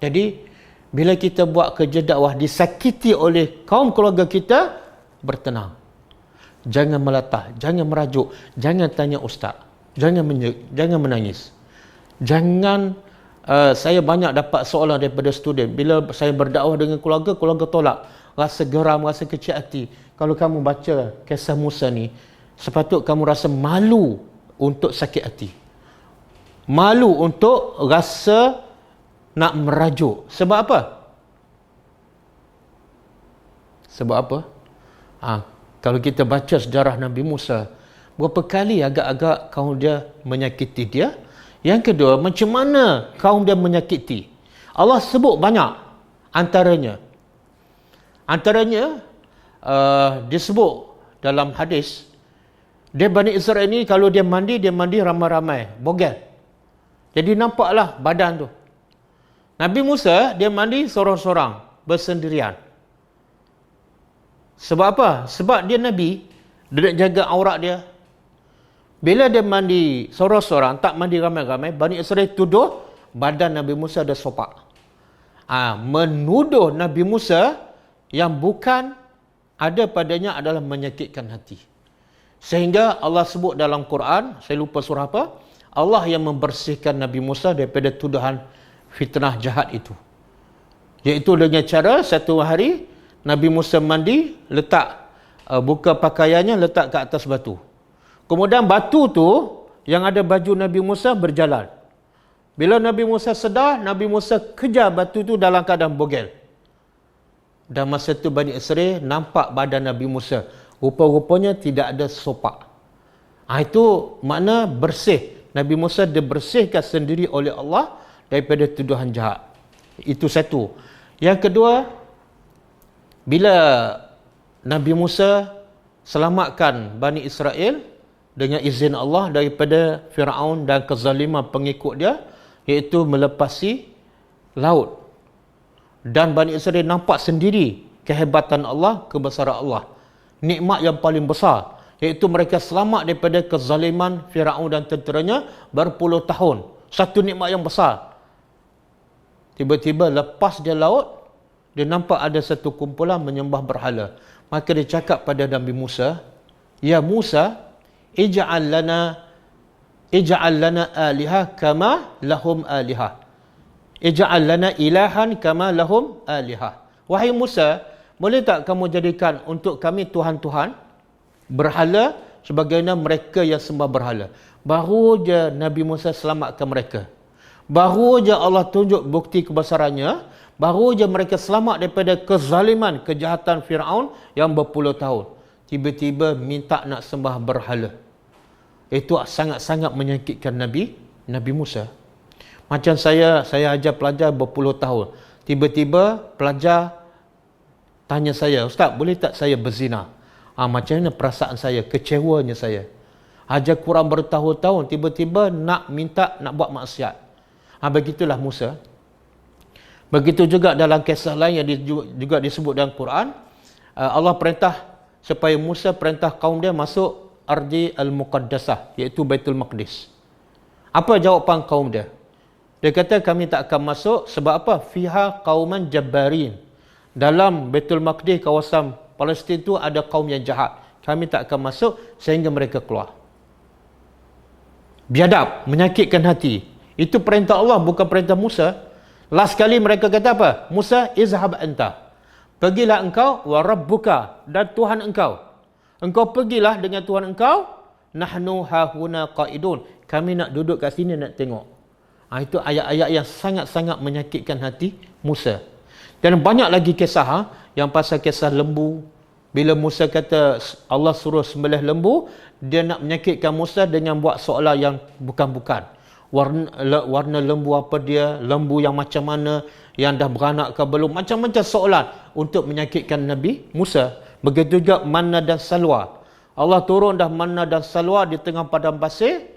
Jadi, bila kita buat kerja dakwah disakiti oleh kaum keluarga kita, bertenang. Jangan melatah, jangan merajuk, jangan tanya ustaz, jangan menangis. Jangan, saya banyak dapat soalan daripada student. Bila saya berdakwah dengan keluarga tolak. Rasa geram, rasa kecil hati. Kalau kamu baca kisah Musa ni, sepatut kamu rasa malu untuk sakit hati. Malu untuk rasa nak merajuk. Sebab apa? Sebab apa? Kalau kita baca sejarah Nabi Musa, berapa kali agak-agak kaum dia menyakiti dia. Yang kedua, macam mana kaum dia menyakiti? Allah sebut banyak. Antaranya disebut dalam hadis, dia Bani Israel ni kalau dia mandi ramai-ramai, bogel. Jadi nampaklah badan tu. Nabi Musa, dia mandi sorang-sorang, bersendirian. Sebab apa? Sebab dia Nabi, dia nak jaga aurat dia. Bila dia mandi sorang-sorang, tak mandi ramai-ramai, Bani Israel tuduh badan Nabi Musa ada sopak. Menuduh Nabi Musa yang bukan ada padanya adalah menyakitkan hati. Sehingga Allah sebut dalam Quran, saya lupa surah apa, Allah yang membersihkan Nabi Musa daripada tuduhan fitnah jahat itu. Iaitu dengan cara satu hari Nabi Musa mandi, buka pakaiannya, letak ke atas batu. Kemudian batu tu yang ada baju Nabi Musa berjalan. Bila Nabi Musa sedar, Nabi Musa kejar batu tu dalam keadaan bogel. Dan masa tu Bani Israel nampak badan Nabi Musa. Rupa-rupanya tidak ada sopak. Itu makna bersih. Nabi Musa dibersihkan sendiri oleh Allah daripada tuduhan jahat. Itu satu. Yang kedua, bila Nabi Musa selamatkan Bani Israel dengan izin Allah daripada Firaun dan kezaliman pengikut dia, iaitu melepasi laut. Dan Bani Israel nampak sendiri kehebatan Allah, kebesaran Allah. Nikmat yang paling besar, iaitu mereka selamat daripada kezaliman Firaun dan tenteranya berpuluh tahun. Satu nikmat yang besar. Tiba-tiba lepas dia laut, dia nampak ada satu kumpulan menyembah berhala. Maka dia cakap pada Nabi Musa, "Ya Musa, ij'al lana aliha kama lahum aliha. Ij'al lana ilahan kama lahum aliha." Wahai Musa, boleh tak kamu jadikan untuk kami tuhan-tuhan berhala sebagaimana mereka yang sembah berhala? Baru je Nabi Musa selamatkan mereka. Baru je Allah tunjuk bukti kebesarannya. Baru je mereka selamat daripada kezaliman, kejahatan Firaun yang berpuluh tahun. Tiba-tiba minta nak sembah berhala. Itu sangat-sangat menyakitkan Nabi Musa. Macam saya ajar pelajar berpuluh tahun. Tiba-tiba pelajar tanya saya, "Ustaz, boleh tak saya berzina?" Macam mana perasaan saya, kecewanya saya. Ajar Quran bertahun-tahun, tiba-tiba nak buat maksiat. Begitulah Musa. Begitu juga dalam kisah lain yang juga disebut dalam Quran. Allah perintah supaya Musa perintah kaum dia masuk Ardi Al-Muqaddasah, iaitu Baitul Maqdis. Apa jawapan kaum dia? Dia kata, kami tak akan masuk sebab apa? Fiha qauman jabbarin. Dalam Baitul Maqdis, kawasan Palestin itu ada kaum yang jahat. Kami tak akan masuk sehingga mereka keluar. Biadab, menyakitkan hati. Itu perintah Allah, bukan perintah Musa. Last kali mereka kata apa? Musa, izhab anta. Pergilah engkau wa rabbuka, dan Tuhan engkau. Engkau pergilah dengan Tuhan engkau. Nahnu hahuna qaidun. Kami nak duduk kat sini nak tengok. Itu ayat-ayat yang sangat-sangat menyakitkan hati Musa. Dan banyak lagi kisah yang pasal kisah lembu. Bila Musa kata Allah suruh sembelih lembu, dia nak menyakitkan Musa dengan buat soalan yang bukan-bukan. Warna lembu apa dia, lembu yang macam mana, yang dah beranak ke belum, macam-macam soalan untuk menyakitkan Nabi Musa. Begitu juga manna dan salwa. Allah turun dah manna dan salwa di tengah padang pasir.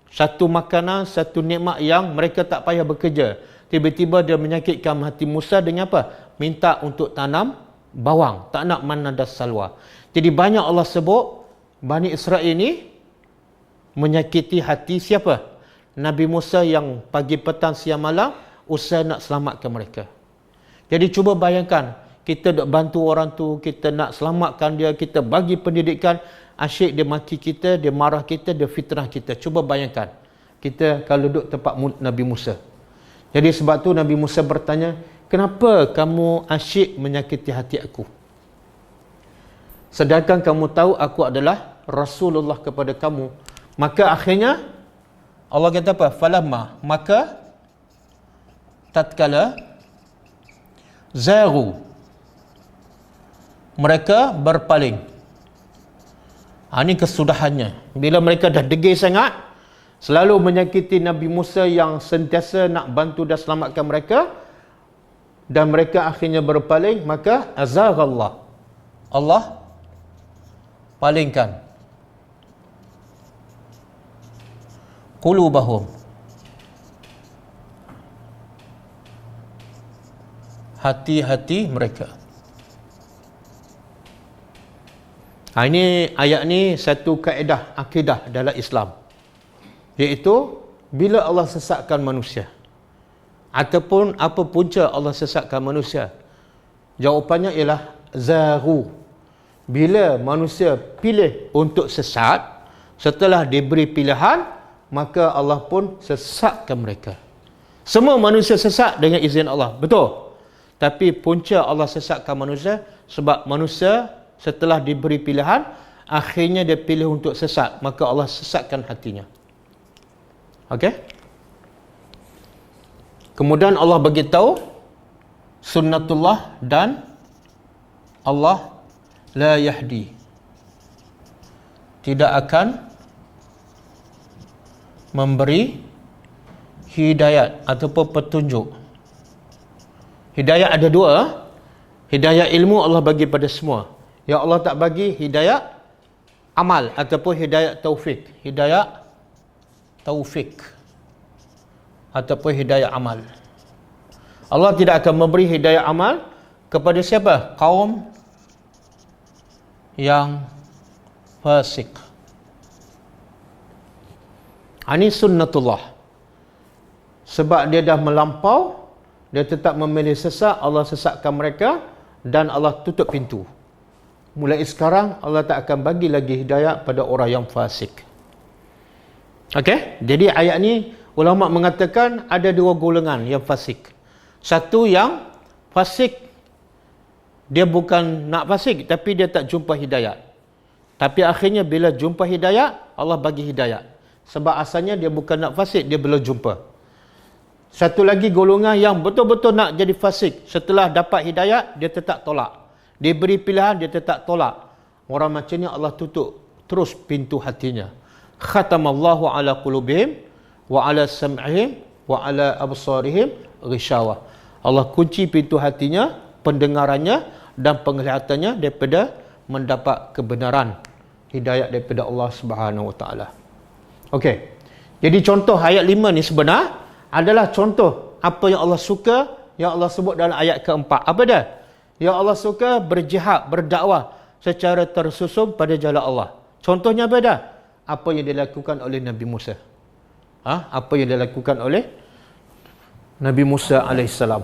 Satu makanan, satu nikmat yang mereka tak payah bekerja. Tiba-tiba dia menyakitkan hati Musa dengan apa? Minta untuk tanam bawang, tak nak manna dan salwa. Jadi banyak Allah sebut Bani Israel ini menyakiti hati siapa? Nabi Musa yang pagi petang siang malam usaha nak selamatkan mereka. Jadi cuba bayangkan, kita nak bantu orang tu, kita nak selamatkan dia, kita bagi pendidikan, asyik dia maki kita, dia marah kita, dia fitnah kita. Cuba bayangkan kita kalau duduk tempat Nabi Musa. Jadi sebab tu Nabi Musa bertanya, kenapa kamu asyik menyakiti hati aku? Sedangkan kamu tahu aku adalah Rasulullah kepada kamu. Maka akhirnya Allah kata apa? Falamma, maka tatkala zaru, mereka berpaling. Ini kesudahannya. Bila mereka dah degil sangat, selalu menyakiti Nabi Musa yang sentiasa nak bantu dan selamatkan mereka, dan mereka akhirnya berpaling, maka azaghallah, Allah palingkan qulubahum, hati-hati mereka. Ini ayat ni satu kaedah akidah dalam Islam, iaitu bila Allah sesatkan manusia ataupun apa punca Allah sesatkan manusia, jawapannya ialah zaru. Bila manusia pilih untuk sesat, setelah diberi pilihan, maka Allah pun sesatkan mereka. Semua manusia sesat dengan izin Allah, betul. Tapi punca Allah sesatkan manusia sebab manusia setelah diberi pilihan, akhirnya dia pilih untuk sesat, maka Allah sesatkan hatinya. Okey? Kemudian Allah bagi tahu sunnatullah dan Allah la yahdi, tidak akan memberi hidayat ataupun petunjuk. Hidayat ada dua. Hidayat ilmu Allah bagi pada semua. Ya Allah tak bagi hidayat amal ataupun hidayat taufik. Hidayat taufik ataupun hidayat amal. Allah tidak akan memberi hidayat amal kepada siapa? Kaum yang fasik. Ini sunnatullah. Sebab dia dah melampau, dia tetap memilih sesat, Allah sesatkan mereka dan Allah tutup pintu. Mulai sekarang Allah tak akan bagi lagi hidayat pada orang yang fasik. Okey? Jadi ayat ni ulama mengatakan ada dua golongan yang fasik. Satu yang fasik, dia bukan nak fasik tapi dia tak jumpa hidayat. Tapi akhirnya bila jumpa hidayat, Allah bagi hidayat. Sebab asalnya dia bukan nak fasik, dia belum jumpa. Satu lagi golongan yang betul-betul nak jadi fasik, setelah dapat hidayat, dia tetap tolak. Dia beri pilihan, dia tetap tolak. Orang macam ni Allah tutup terus pintu hatinya. Khatamallahu ala qulubihim wa ala sam'ihim wa ala absarihim ghishawah. Allah kunci pintu hatinya, pendengarannya dan penglihatannya daripada mendapat kebenaran, hidayat daripada Allah Subhanahu Wa Taala. Okey. Jadi contoh ayat 5 ni sebenar adalah contoh apa yang Allah suka, yang Allah sebut dalam ayat keempat. Apa dia? Yang Allah suka berjihad, berdakwah secara tersusun pada jalan Allah. Contohnya apa dah? Apa yang dilakukan oleh Nabi Musa. Apa yang dilakukan oleh Nabi Musa alaihissalam.